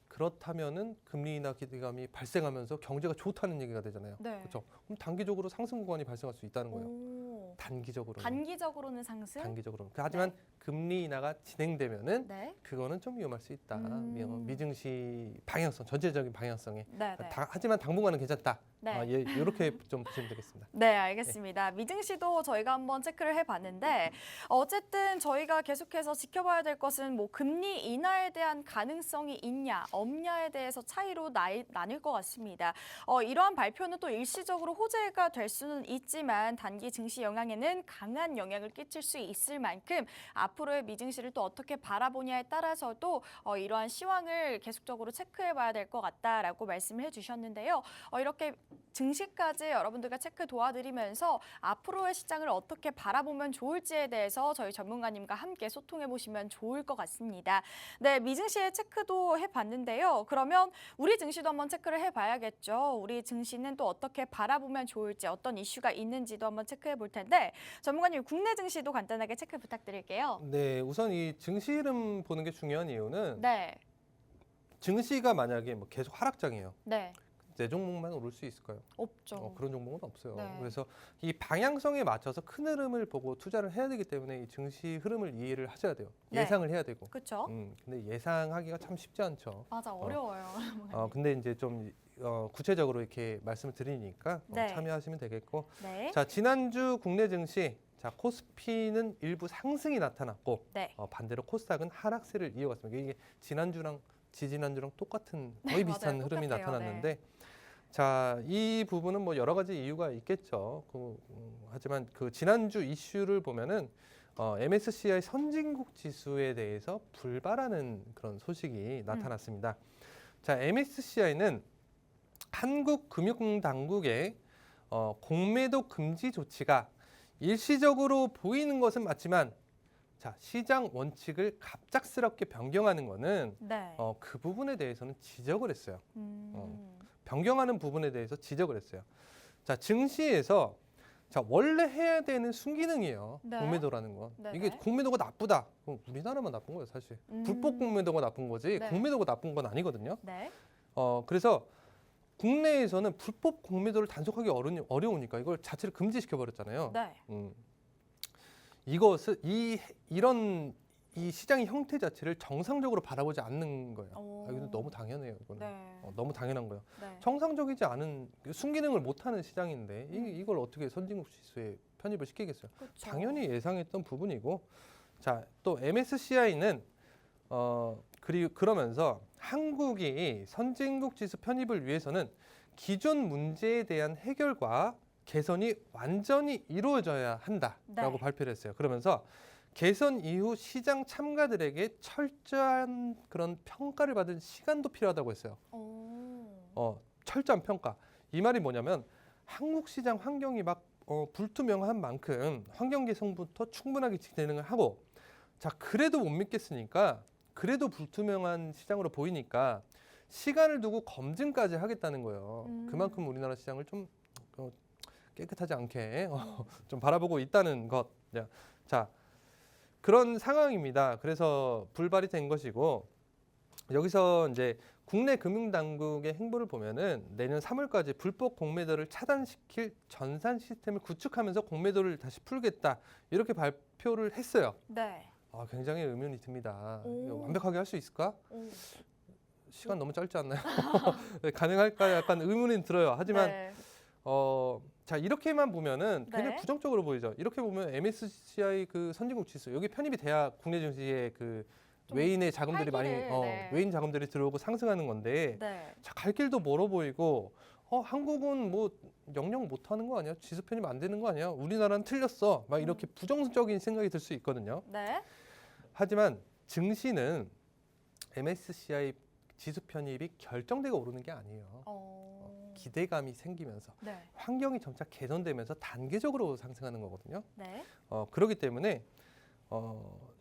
그렇다면은 금리 인하 기대감이 발생하면서 경제가 좋다는 얘기가 되잖아요. 네. 그렇죠? 그럼 단기적으로 상승 구간이 발생할 수 있다는 거예요. 단기적으로는 상승. 단기적으로. 하지만 금리 인하가 진행되면은 네. 그거는 좀 위험할 수 있다. 미증시 방향성, 전체적인 방향성에. 네. 하지만 당분간은 괜찮다. 네. 이렇게 좀 보시면 되겠습니다. 네, 알겠습니다. 미증시도 저희가 한번 체크를 해봤는데 어쨌든 저희가 계속해서 지켜봐야 될 것은 뭐 금리 인하에 대한 가능성이 있냐, 없냐에 대해서 차이로 나뉠 것 같습니다. 이러한 발표는 또 일시적으로 호재가 될 수는 있지만 단기 증시 영향에는 강한 영향을 끼칠 수 있을 만큼 앞으로의 미증시를 또 어떻게 바라보냐에 따라서도 이러한 시황을 계속적으로 체크해봐야 될 것 같다라고 말씀을 해주셨는데요. 이렇게 증시까지 여러분들과 체크 도와드리면서 앞으로의 시장을 어떻게 바라보면 좋을지에 대해서 저희 전문가님과 함께 소통해 보시면 좋을 것 같습니다. 네, 미증시의 체크도 해봤는데요. 그러면 우리 증시도 한번 체크를 해봐야겠죠. 우리 증시는 또 어떻게 바라보면 좋을지, 어떤 이슈가 있는지도 한번 체크해 볼 텐데 전문가님 국내 증시도 간단하게 체크 부탁드릴게요. 네, 우선 이 증시 흐름 보는 게 중요한 이유는 네, 증시가 만약에 뭐 계속 하락장이에요. 네, 내 종목만 오를 수 있을까요? 없죠. 그런 종목은 없어요. 네. 그래서 이 방향성에 맞춰서 큰 흐름을 보고 투자를 해야 되기 때문에 이 증시 흐름을 이해를 하셔야 돼요. 네. 예상을 해야 되고. 그렇죠. 근데 예상하기가 참 쉽지 않죠. 맞아, 어려워요. 근데 이제 좀 구체적으로 이렇게 말씀을 드리니까 네. 참여하시면 되겠고. 네, 자, 지난주 국내 증시 자, 코스피는 일부 상승이 나타났고 네. 반대로 코스닥은 하락세를 이어갔습니다. 이게 지난주랑 지지난주랑 똑같은 거의 네, 비슷한 맞아요. 흐름이 똑같아요. 나타났는데 자, 이 부분은 뭐 여러 가지 이유가 있겠죠. 하지만 그 지난주 이슈를 보면은 MSCI 선진국 지수에 대해서 불발하는 그런 소식이 나타났습니다. 자, MSCI는 한국금융당국의 공매도 금지 조치가 일시적으로 보이는 것은 맞지만 자, 시장 원칙을 갑작스럽게 변경하는 거는 네. 그 부분에 대해서는 지적을 했어요. 음. 변경하는 부분에 대해서 지적을 했어요. 자, 증시에서 자, 원래 해야 되는 순기능이에요. 네. 공매도라는 건. 네네. 이게 공매도가 나쁘다. 그럼 우리나라만 나쁜 거예요, 사실. 불법 공매도가 나쁜 거지 네. 공매도가 나쁜 건 아니거든요. 네. 그래서 국내에서는 불법 공매도를 단속하기 어려우니까 이걸 자체를 금지시켜 버렸잖아요. 네. 이것을 이런 이 시장의 형태 자체를 정상적으로 바라보지 않는 거예요. 이거 너무 당연해요. 이거는 네. 너무 당연한 거예요. 네. 정상적이지 않은 순기능을 못하는 시장인데 이걸 어떻게 선진국 지수에 편입을 시키겠어요? 그쵸. 당연히 예상했던 부분이고, 자, 또 MSCI는 그러면서 한국이 선진국 지수 편입을 위해서는 기존 문제에 대한 해결과 개선이 완전히 이루어져야 한다라고 네. 발표를 했어요. 그러면서 개선 이후 시장 참가들에게 철저한 그런 평가를 받은 시간도 필요하다고 했어요. 철저한 평가. 이 말이 뭐냐면 한국 시장 환경이 막 불투명한 만큼 환경 개선부터 충분하게 진행을 하고, 자, 그래도 못 믿겠으니까, 그래도 불투명한 시장으로 보이니까 시간을 두고 검증까지 하겠다는 거예요. 그만큼 우리나라 시장을 좀 깨끗하지 않게 좀 바라보고 있다는 것. 자, 그런 상황입니다. 그래서 불발이 된 것이고, 여기서 이제 국내 금융당국의 행보를 보면은 내년 3월까지 불법 공매도를 차단시킬 전산 시스템을 구축하면서 공매도를 다시 풀겠다, 이렇게 발표를 했어요. 네. 굉장히 의문이 듭니다. 이거 오. 완벽하게 할 수 있을까? 오. 시간 너무 짧지 않나요? 가능할까? 약간 의문이 들어요. 하지만 네. 자, 이렇게만 보면은 굉장히 네. 부정적으로 보이죠. 이렇게 보면 MSCI 그 선진국 지수 여기 편입이 돼야 국내 증시에 그 좀 외인의 자금들이 활기를, 네. 외인 자금들이 들어오고 상승하는 건데, 네. 자, 갈 길도 멀어 보이고 한국은 뭐 영영 못하는 거 아니야? 지수 편입 안 되는 거 아니야? 우리나라는 틀렸어. 막 이렇게 부정적인 생각이 들 수 있거든요. 네. 하지만 증시는 MSCI 지수 편입이 결정되고 오르는 게 아니에요. 기대감이 생기면서 네. 환경이 점차 개선되면서 단계적으로 상승하는 거거든요. 네. 그렇기 때문에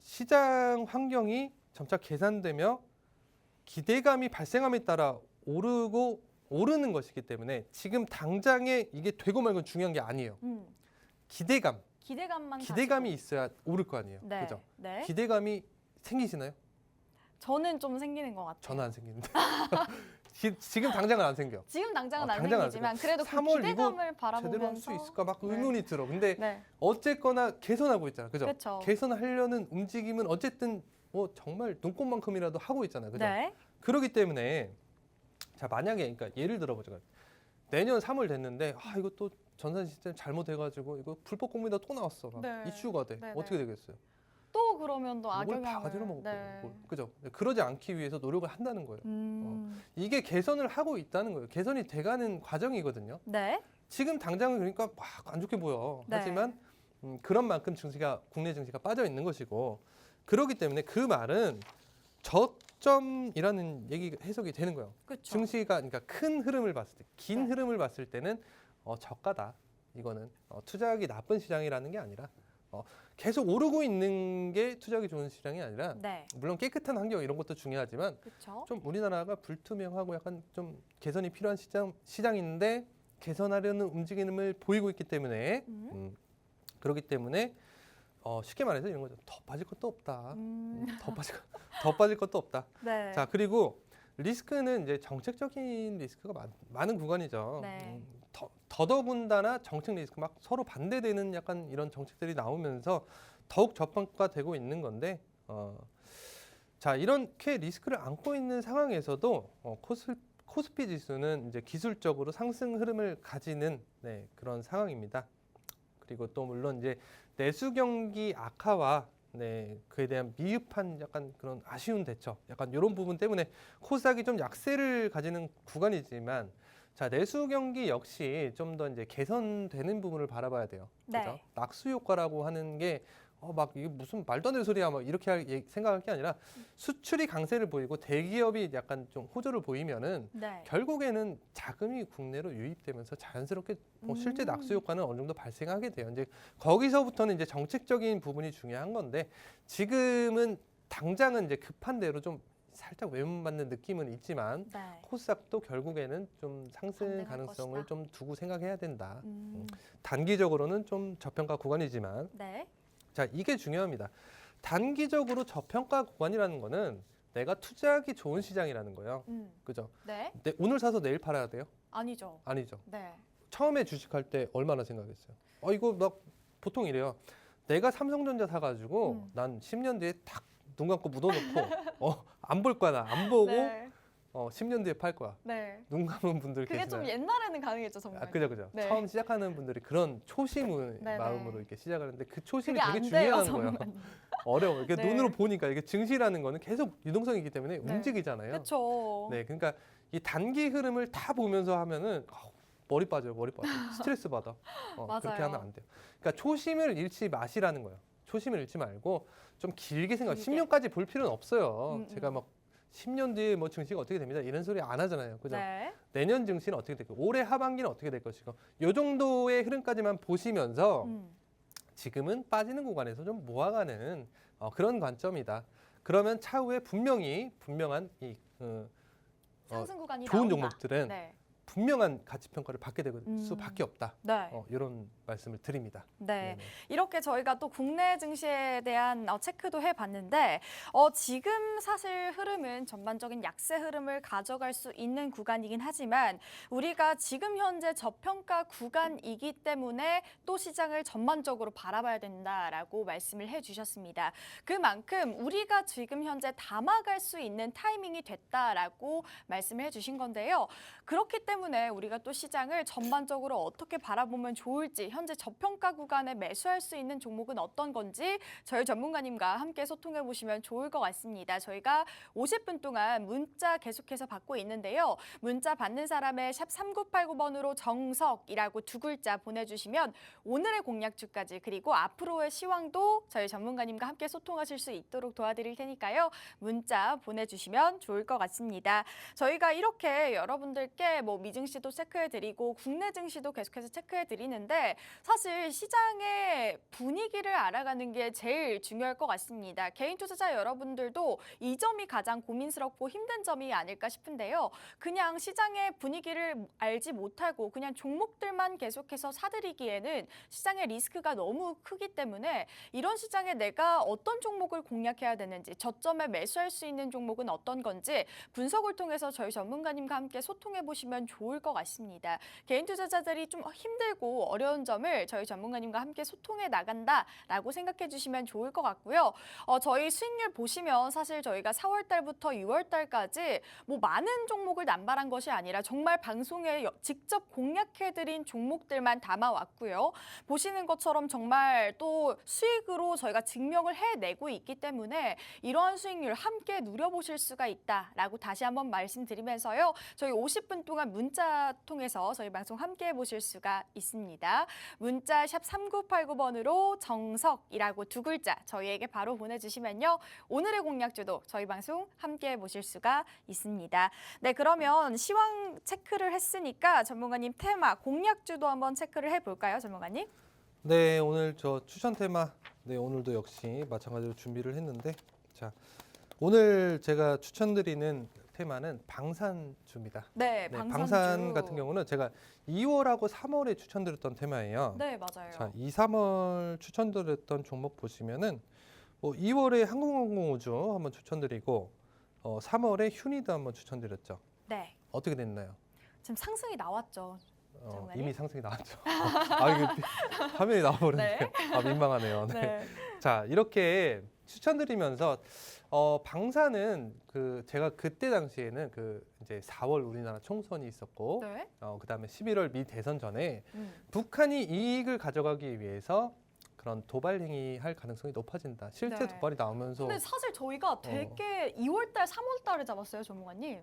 시장 환경이 점차 개선되며 기대감이 발생함에 따라 오르는 것이기 때문에 지금 당장에 이게 되고 말고 중요한 게 아니에요. 기대감이 있어야 오를 거 아니에요. 네. 그죠? 네. 기대감이 생기시나요? 저는 좀 생기는 것 같아요. 저는 안 생기는데. 지금 당장은 안 생겨. 지금 당장은 안 당장 안 생기지만 그래도 그 3월 기대감을 제대로 할 바라보면서 수 있을까 막 네. 의문이 들어. 근데 네. 어쨌거나 개선하고 있잖아. 그죠? 그렇죠. 개선하려는 움직임은 어쨌든 뭐 정말 눈꽃만큼이라도 하고 있잖아요. 그죠? 네. 그렇기 때문에 자, 만약에 그러니까 예를 들어 보자. 내년 3월 됐는데 아, 이거 또 전산 시스템 잘못해 가지고 이거 불법 공매도 또 나왔어. 막 네. 이슈가 돼. 네, 어떻게 네. 되겠어요? 또 그러면 또 뭘 악영향을 바가지로 먹고 네. 그죠? 그러지 않기 위해서 노력을 한다는 거예요. 음. 이게 개선을 하고 있다는 거예요. 개선이 돼가는 과정이거든요. 네. 지금 당장은 그러니까 막 안 좋게 보여. 네. 하지만 그런 만큼 증시가 국내 증시가 빠져 있는 것이고 그렇기 때문에 그 말은 저점이라는 얘기 해석이 되는 거예요. 그렇죠. 증시가 그러니까 큰 흐름을 봤을 때, 긴 네. 흐름을 봤을 때는 저가다. 이거는 투자하기 나쁜 시장이라는 게 아니라 계속 오르고 있는 게 투자하기 좋은 시장이 아니라 네. 물론 깨끗한 환경 이런 것도 중요하지만 그렇죠. 좀 우리나라가 불투명하고 약간 좀 개선이 필요한 시장인데 개선하려는 움직임을 보이고 있기 때문에 그렇기 때문에 쉽게 말해서 이런 거죠. 더 빠질 것도 없다. 더 빠질 것도 없다. 네. 자, 그리고 리스크는 이제 정책적인 리스크가 많은 구간이죠. 네. 더더군다나 정책 리스크 막 서로 반대되는 약간 이런 정책들이 나오면서 더욱 저평가되고 있는 건데 자, 이렇게 리스크를 안고 있는 상황에서도 코스피 지수는 이제 기술적으로 상승 흐름을 가지는 그런 상황입니다. 그리고 또 물론 이제 내수 경기 악화와 그에 대한 미흡한 약간 그런 아쉬운 대처, 약간 이런 부분 때문에 코스닥이 좀 약세를 가지는 구간이지만, 자, 내수 경기 역시 좀 더 이제 개선되는 부분을 바라봐야 돼요. 네. 그죠? 낙수 효과라고 하는 게 막 이게 무슨 말도 안 되는 소리야, 막 이렇게 생각할 게 아니라 수출이 강세를 보이고 대기업이 약간 좀 호조를 보이면은 네. 결국에는 자금이 국내로 유입되면서 자연스럽게 실제 낙수 효과는 어느 정도 발생하게 돼요. 이제 거기서부터는 이제 정책적인 부분이 중요한 건데 지금은 당장은 이제 급한 대로 좀 살짝 외면받는 느낌은 있지만 네. 코스닥도 결국에는 좀 상승 반등할 가능성을 것이다. 좀 두고 생각해야 된다. 단기적으로는 좀 저평가 구간이지만 네. 자, 이게 중요합니다. 단기적으로 저평가 구간이라는 거는 내가 투자하기 좋은 시장이라는 거예요. 그죠? 네. 오늘 사서 내일 팔아야 돼요? 아니죠. 아니죠. 네. 처음에 주식할 때 얼마나 생각했어요? 이거 막 보통 이래요. 내가 삼성전자 사가지고 난 10년 뒤에 탁 눈 감고 묻어놓고 안 볼 거야. 나 안 보고 네. 10년 뒤에 팔 거야. 네. 눈 감은 분들 그게 계시나요? 좀 옛날에는 가능했죠, 정말. 그죠. 네. 처음 시작하는 분들이 그런 초심의 네네. 마음으로 이렇게 시작을 하는데 그 초심이 그게 되게 안 돼요, 중요한 거예요. 정말. 어려워요. 이게 네. 눈으로 보니까 이게 증시라는 거는 계속 유동성이기 때문에 네. 움직이잖아요. 그렇죠. 네, 그러니까 이 단기 흐름을 다 보면서 하면은 머리 빠져요. 스트레스 받아. 그렇게 맞아요. 하면 안 돼요. 그러니까 초심을 잃지 마시라는 거예요. 초심을 잃지 말고 좀 길게 생각. 길게. 10년까지 볼 필요는 없어요. 제가 막 10년 뒤에 뭐 증시가 어떻게 됩니다. 이런 소리 안 하잖아요. 그죠? 네. 내년 증시는 어떻게 될 거고, 올해 하반기는 어떻게 될 것이고, 요 정도의 흐름까지만 보시면서 지금은 빠지는 구간에서 좀 모아가는 그런 관점이다. 그러면 차후에 분명한 이 상승 구간이 좋은 나온다. 종목들은 네. 분명한 가치 평가를 받게 될 수밖에 없다. 네. 이런 말씀을 드립니다. 네. 네네. 이렇게 저희가 또 국내 증시에 대한 체크도 해봤는데 지금 사실 흐름은 전반적인 약세 흐름을 가져갈 수 있는 구간이긴 하지만 우리가 지금 현재 저평가 구간이기 때문에 또 시장을 전반적으로 바라봐야 된다라고 말씀을 해주셨습니다. 그만큼 우리가 지금 현재 담아갈 수 있는 타이밍이 됐다라고 말씀을 해주신 건데요. 그렇기 때문에 우리가 또 시장을 전반적으로 어떻게 바라보면 좋을지, 현재 저평가 구간에 매수할 수 있는 종목은 어떤 건지 저희 전문가님과 함께 소통해 보시면 좋을 것 같습니다. 저희가 50분 동안 문자 계속해서 받고 있는데요. 문자 받는 사람의 샵 3989번으로 정석이라고 두 글자 보내주시면 오늘의 공략주까지 그리고 앞으로의 시황도 저희 전문가님과 함께 소통하실 수 있도록 도와드릴 테니까요. 문자 보내주시면 좋을 것 같습니다. 저희가 이렇게 여러분들께 미증 시도 체크해드리고 국내 증시도 계속해서 체크해드리는데 사실 시장의 분위기를 알아가는 게 제일 중요할 것 같습니다. 개인 투자자 여러분들도 이 점이 가장 고민스럽고 힘든 점이 아닐까 싶은데요. 그냥 시장의 분위기를 알지 못하고 그냥 종목들만 계속해서 사들이기에는 시장의 리스크가 너무 크기 때문에 이런 시장에 내가 어떤 종목을 공략해야 되는지, 저점에 매수할 수 있는 종목은 어떤 건지 분석을 통해서 저희 전문가님과 함께 소통해 보시면 좋을 것 같습니다. 개인 투자자들이 좀 힘들고 어려운 점을 저희 전문가님과 함께 소통해 나간다라고 생각해 주시면 좋을 것 같고요. 저희 수익률 보시면 사실 저희가 4월 달부터 6월 달까지 뭐 많은 종목을 남발한 것이 아니라 정말 방송에 직접 공략해드린 종목들만 담아왔고요. 보시는 것처럼 정말 또 수익으로 저희가 증명을 해내고 있기 때문에 이러한 수익률 함께 누려보실 수가 있다라고 다시 한번 말씀드리면서요. 저희 50분 동안 문자 통해서 저희 방송 함께 해보실 수가 있습니다. 문자 샵 3989번으로 정석이라고 2글자 저희에게 바로 보내주시면요. 오늘의 공략주도 저희 방송 함께 해보실 수가 있습니다. 네, 그러면 시황 체크를 했으니까 전문가님 테마 공략주도 한번 체크를 해볼까요, 전문가님? 네, 오늘 저 추천 테마, 네, 오늘도 역시 마찬가지로 준비를 했는데, 자, 오늘 제가 추천드리는 테마는 방산주입니다. 네, 네, 방산주. 방산 같은 경우는 제가 2월하고 3월에 추천드렸던 테마예요. 네, 맞아요. 자, 2, 3월 추천드렸던 종목 보시면은 2월에 항공우주 한번 추천드리고 3월에 휴니드 한번 추천드렸죠. 네, 어떻게 됐나요? 지금 상승이 나왔죠. 전문가님? 이미 상승이 나왔죠. 이게 화면이 나와버렸네요. 네. 민망하네요. 네. 네. 자, 이렇게 추천드리면서 방사는 제가 그때 당시에는 이제 4월 우리나라 총선이 있었고 네. 그다음에 11월 미 대선 전에 음. 북한이 이익을 가져가기 위해서 그런 도발 행위할 가능성이 높아진다. 실제 네. 도발이 나오면서 근데 사실 저희가 되게 2월 달, 3월 달에 잡았어요, 전문가님.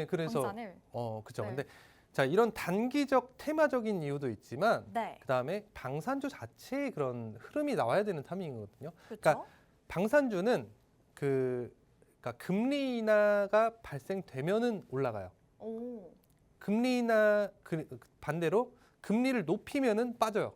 그래서 방산을. 그죠. 네. 근데 자, 이런 단기적 테마적인 이유도 있지만 네. 그다음에 방산주 자체의 그런 흐름이 나와야 되는 타이밍이거든요. 그렇죠. 그러니까 방산주는 그러니까 금리 인하가 발생되면은 올라가요. 오. 금리 인하 반대로 금리를 높이면은 빠져요.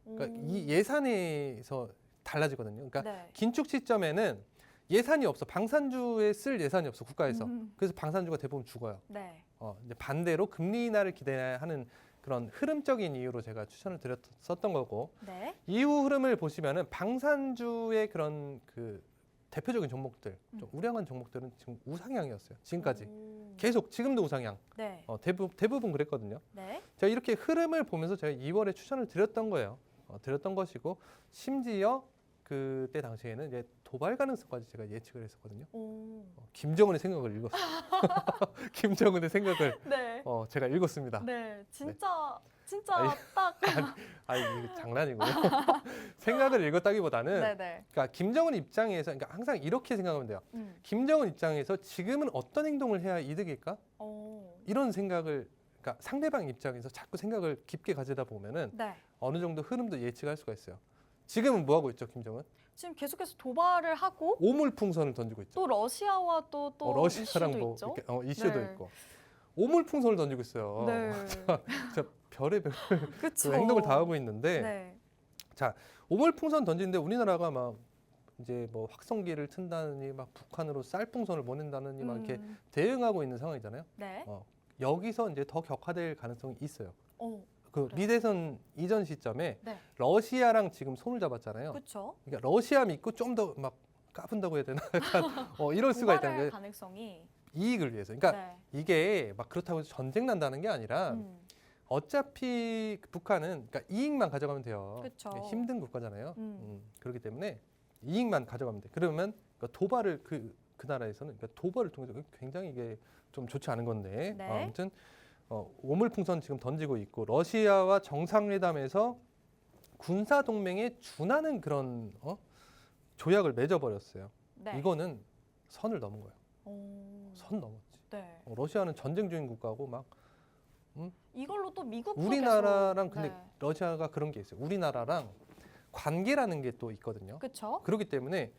그러니까 이 예산에서 달라지거든요. 그러니까 네. 긴축 시점에는 예산이 없어. 방산주에 쓸 예산이 없어, 국가에서. 음. 그래서 방산주가 대부분 죽어요. 네. 이제 반대로 금리 인하를 기대하는 그런 흐름적인 이유로 제가 추천을 드렸었던 거고, 네. 이후 흐름을 보시면은 방산주의 그런 대표적인 종목들, 좀 우량한 종목들은 지금 우상향이었어요. 지금까지 오. 계속 지금도 우상향. 네. 대부분 그랬거든요. 네. 제가 이렇게 흐름을 보면서 제가 2월에 추천을 드렸던 거예요. 드렸던 것이고, 심지어 그때 당시에는 이제 도발 가능성까지 제가 예측을 했었거든요. 오. 김정은의 생각을 읽었어요. 김정은의 생각을 네. 제가 읽었습니다. 네. 진짜 아니, 딱. 이게 장난이고요. 생각을 읽었다기보다는 네네. 그러니까 김정은 입장에서 그러니까 항상 이렇게 생각하면 돼요. 김정은 입장에서 지금은 어떤 행동을 해야 이득일까? 오. 이런 생각을 그러니까 상대방 입장에서 자꾸 생각을 깊게 가지다 보면은 네. 어느 정도 흐름도 예측할 수가 있어요. 지금은 뭐 하고 있죠, 김정은? 지금 계속해서 도발을 하고 오물풍선을 던지고 있죠. 또 러시아와 또 러시아랑 이슈도 뭐 있죠. 이렇게, 이슈도 네. 있고 오물풍선을 던지고 있어요. 네. 진짜 별의별 그쵸. 행동을 다 하고 있는데 네. 오물풍선 던지는데 우리나라가 막 이제 뭐 확성기를 튼다느니 막 북한으로 쌀풍선을 보낸다느니 막 이렇게 대응하고 있는 상황이잖아요. 네. 여기서 이제 더 격화될 가능성이 있어요. 오. 그 그래요? 미대선 이전 시점에 네. 러시아랑 지금 손을 잡았잖아요. 그렇죠. 그러니까 러시아 믿고 좀 더 막 까분다고 해야 되나? 약간 이럴 수가 있다는 도발할 게 가능성이. 이익을 위해서. 그러니까 네. 이게 막 그렇다고 해서 전쟁 난다는 게 아니라 어차피 북한은 그러니까 이익만 가져가면 돼요. 그쵸. 힘든 국가잖아요. 그렇기 때문에 이익만 가져가면 돼. 그러면 그러니까 도발을 그 나라에서는 그러니까 도발을 통해서 굉장히 이게 좀 좋지 않은 건데 네. 아무튼 오물풍선 지금 던지고 있고 러시아와 정상회담에서 군사 동맹에 준하는 그런 조약을 맺어버렸어요. 네. 이거는 선을 넘은 거예요. 오. 선 넘었지. 네. 러시아는 전쟁 중인 국가고 막 이걸로 또 미국도 우리나라랑 계속, 근데 네. 러시아가 그런 게 있어요. 우리나라랑 관계라는 게 또 있거든요. 그렇죠. 그렇기 때문에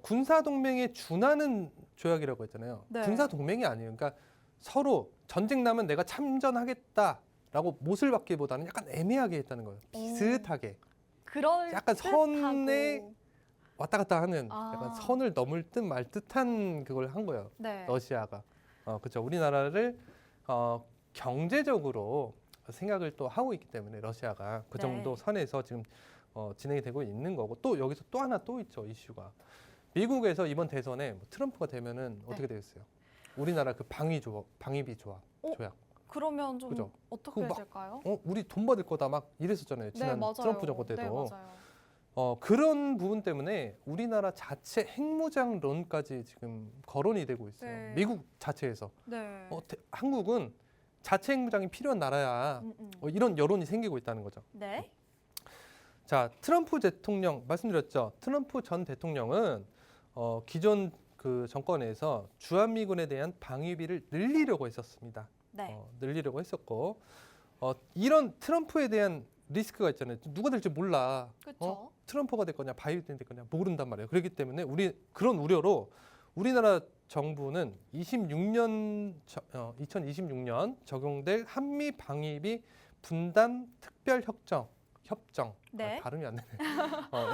군사 동맹에 준하는 조약이라고 했잖아요. 네. 군사 동맹이 아니에요. 그러니까 서로 전쟁 나면 내가 참전하겠다라고 못을 받기보다는 약간 애매하게 했다는 거예요. 비슷하게. 그럴 약간 선에 듯하고. 왔다 갔다 하는 아. 약간 선을 넘을 듯 말 듯한 그걸 한 거예요. 네. 러시아가. 그렇죠. 우리나라를 경제적으로 생각을 또 하고 있기 때문에 러시아가 그 네. 정도 선에서 지금 진행이 되고 있는 거고 또 여기서 또 하나 또 있죠. 이슈가. 미국에서 이번 대선에 뭐 트럼프가 되면은 어떻게 되겠어요? 우리나라 그 방위비 조약. 그러면 좀 그죠? 어떻게 그거 막- 될까요? 우리 돈 받을 거다 막 이랬었잖아요. 지난 맞아요. 트럼프 정권 때도. 네, 맞아요. 그런 부분 때문에 우리나라 자체 핵무장론까지 지금 거론이 되고 있어요. 네. 미국 자체에서. 네. 한국은 자체 핵무장이 필요한 나라야. 이런 여론이 생기고 있다는 거죠. 네. 자, 트럼프 대통령 말씀드렸죠. 트럼프 전 대통령은 기존 그 정권에서 주한미군에 대한 방위비를 늘리려고 했었습니다. 네. 늘리려고 했었고 이런 트럼프에 대한 리스크가 있잖아요. 누가 될지 몰라. 그렇죠. 트럼프가 될 거냐, 바이든 될 거냐 모른단 말이에요. 그렇기 때문에 우리 그런 우려로 우리나라 정부는 2026년 적용될 한미 방위비 분담 특별 협정. 네. 발음이 안 되네.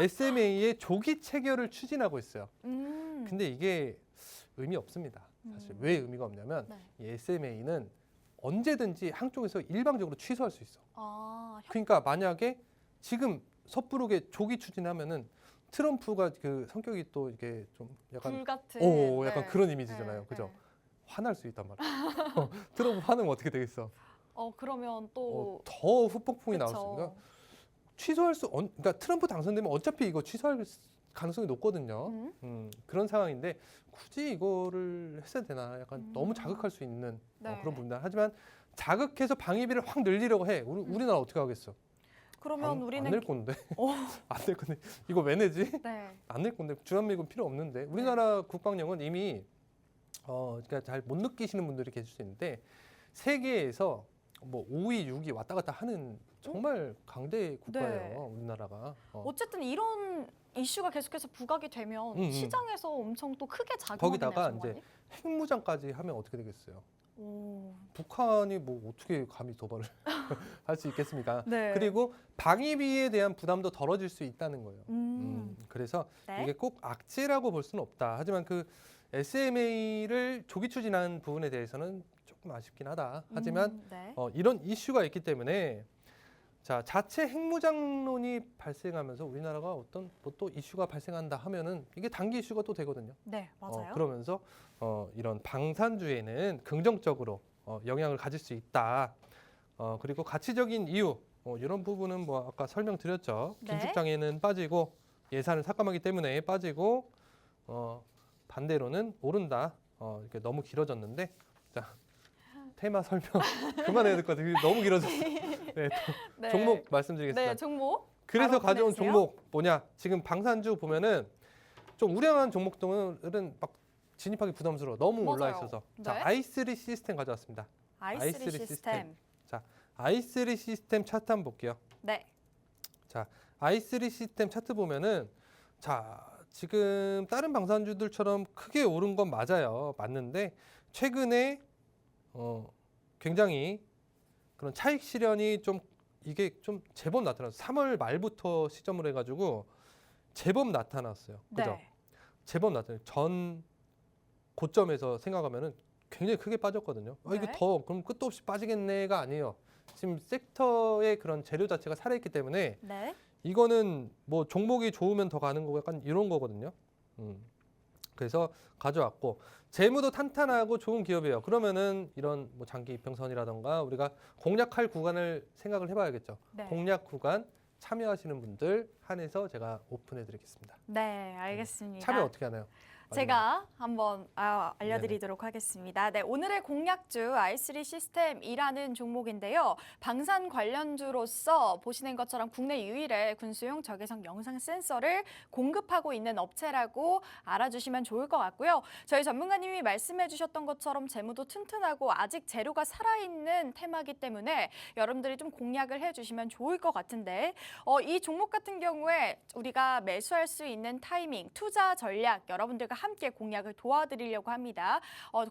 SMA의 조기 체결을 추진하고 있어요. 근데 이게 의미 없습니다. 사실 왜 의미가 없냐면 네. 이 SMA는 언제든지 한쪽에서 일방적으로 취소할 수 있어. 아, 그러니까 만약에 지금 섣부르게 조기 추진하면은 트럼프가 그 성격이 또 이게 좀 약간 불 같은. 약간 네. 그런 이미지잖아요. 네, 그죠? 네. 화날 수 있단 말이에요. 트럼프 화내면 어떻게 되겠어? 그러면 또 더 후폭풍이 나올 수 그쵸. 있으니까 취소할 수 그러니까 트럼프 당선되면 어차피 이거 취소할 가능성이 높거든요. 그런 상황인데 굳이 이거를 했어야 되나? 약간 너무 자극할 수 있는 네. 그런 부분들. 하지만 자극해서 방위비를 확 늘리려고 해. 우리나라 어떻게 하겠어? 그러면 우리는 안 낼 건데. 어. 안 낼 건데. 이거 왜 내지? 네. 안 낼 건데. 주한미군 필요 없는데. 우리나라 국방력은 이미 그러니까 잘 못 느끼시는 분들이 계실 수 있는데 세계에서 뭐 5위, 6위 왔다 갔다 하는 정말 강대 국가예요. 우리나라가. 어쨌든 이런 이슈가 계속해서 부각이 되면 시장에서 엄청 또 크게 작용하네요. 거기다가 정말이? 이제 핵무장까지 하면 어떻게 되겠어요? 오. 북한이 뭐 어떻게 감히 도발을 할 수 있겠습니까? 네. 그리고 방위비에 대한 부담도 덜어질 수 있다는 거예요. 그래서 네. 이게 꼭 악재라고 볼 수는 없다. 하지만 그 SMA를 조기 추진한 부분에 대해서는 조금 아쉽긴 하다. 하지만 네. 이런 이슈가 있기 때문에 자 자체 핵무장론이 발생하면서 우리나라가 어떤 뭐 또 이슈가 발생한다 하면은 이게 단기 이슈가 또 되거든요. 네, 맞아요. 그러면서 이런 방산주에는 긍정적으로 영향을 가질 수 있다. 그리고 가치적인 이유 이런 부분은 뭐 아까 설명드렸죠. 네. 긴축장애는 빠지고 예산을 삭감하기 때문에 빠지고 반대로는 오른다. 이렇게 너무 길어졌는데 자 테마 설명 그만해야 될 것 같아요. 너무 길어졌어요. 네, 네. 종목 말씀드리겠습니다. 네, 종목. 그래서 바로 가져온 보내주세요. 종목 뭐냐? 지금 방산주 보면은 좀 우량한 종목들은 막 진입하기 부담스러워. 너무 올라 맞아요. 있어서. 네. 자, i3 시스템 가져왔습니다. i3 i3 시스템. i3 시스템 차트 한번 볼게요. 네. 자, i3 시스템 차트 보면은 자, 지금 다른 방산주들처럼 크게 오른 건 맞아요. 맞는데 최근에 굉장히 그런 차익 실현이 좀 이게 좀 제법 나타났어요. 3월 말부터 시점으로 해가지고 제법 나타났어요. 그죠? 네. 제법 나타났어요. 전 고점에서 생각하면은 굉장히 크게 빠졌거든요. 이거 네. 더 그럼 끝도 없이 빠지겠네가 아니에요. 지금 섹터의 그런 재료 자체가 살아있기 때문에 네. 이거는 뭐 종목이 좋으면 더 가는 거고 약간 이런 거거든요. 그래서 가져왔고 재무도 탄탄하고 좋은 기업이에요. 그러면은 이런 뭐 장기 이평선이라던가 우리가 공략할 구간을 생각을 해봐야겠죠. 네. 공략 구간 참여하시는 분들 한해서 제가 오픈해드리겠습니다. 네, 알겠습니다. 참여 어떻게 하나요? 제가 한번 알려드리도록 하겠습니다. 네, 오늘의 공략주 i3 시스템이라는 종목인데요. 방산 관련주로서 보시는 것처럼 국내 유일의 군수용 적외선 영상 센서를 공급하고 있는 업체라고 알아주시면 좋을 것 같고요. 저희 전문가님이 말씀해 주셨던 것처럼 재무도 튼튼하고 아직 재료가 살아있는 테마이기 때문에 여러분들이 좀 공략을 해주시면 좋을 것 같은데 이 종목 같은 경우에 우리가 매수할 수 있는 타이밍, 투자 전략 여러분들과 함께 공략을 도와드리려고 합니다.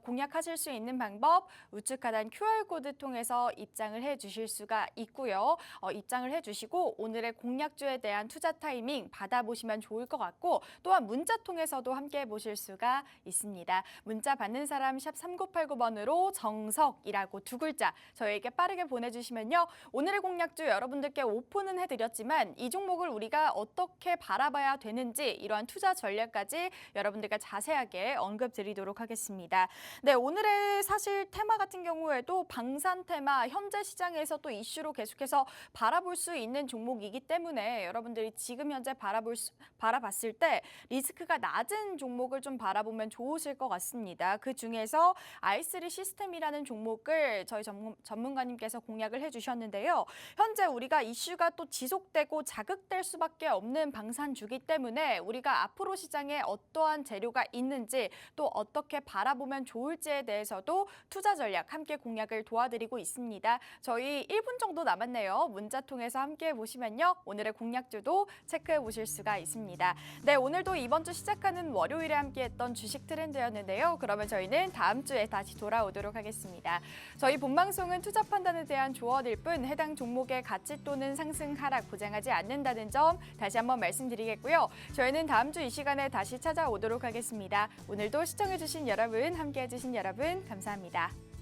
공략하실 수 있는 방법 우측 하단 QR코드 통해서 입장을 해주실 수가 있고요. 입장을 해주시고 오늘의 공략주에 대한 투자 타이밍 받아보시면 좋을 것 같고 또한 문자 통해서도 함께 해보실 수가 있습니다. 문자 받는 사람 샵 3989번으로 정석이라고 두 글자 저희에게 빠르게 보내주시면요. 오늘의 공략주 여러분들께 오픈은 해드렸지만 이 종목을 우리가 어떻게 바라봐야 되는지 이러한 투자 전략까지 여러분들과 자세하게 언급 드리도록 하겠습니다. 네, 오늘의 사실 테마 같은 경우에도 방산 테마 현재 시장에서 또 이슈로 계속해서 바라볼 수 있는 종목이기 때문에 여러분들이 지금 현재 바라봤을 때 리스크가 낮은 종목을 좀 바라보면 좋으실 것 같습니다. 그 중에서 i3 시스템이라는 종목을 저희 전문가님께서 공략을 해주셨는데요. 현재 우리가 이슈가 또 지속되고 자극될 수밖에 없는 방산주기 때문에 우리가 앞으로 시장에 어떠한 재료가 있는지 또 어떻게 바라보면 좋을지에 대해서도 투자 전략 함께 공략을 도와드리고 있습니다. 저희 1분 정도 남았네요. 문자 통해서 함께 보시면요. 오늘의 공략주도 체크해 보실 수가 있습니다. 네, 오늘도 이번 주 시작하는 월요일에 함께했던 주식 트렌드였는데요. 그러면 저희는 다음 주에 다시 돌아오도록 하겠습니다. 저희 본방송은 투자 판단에 대한 조언일 뿐 해당 종목의 가치 또는 상승 하락 보장하지 않는다는 점 다시 한번 말씀드리겠고요. 저희는 다음 주 이 시간에 다시 찾아오도록 하겠습니다. 오늘도 시청해주신 여러분, 함께해주신 여러분 감사합니다.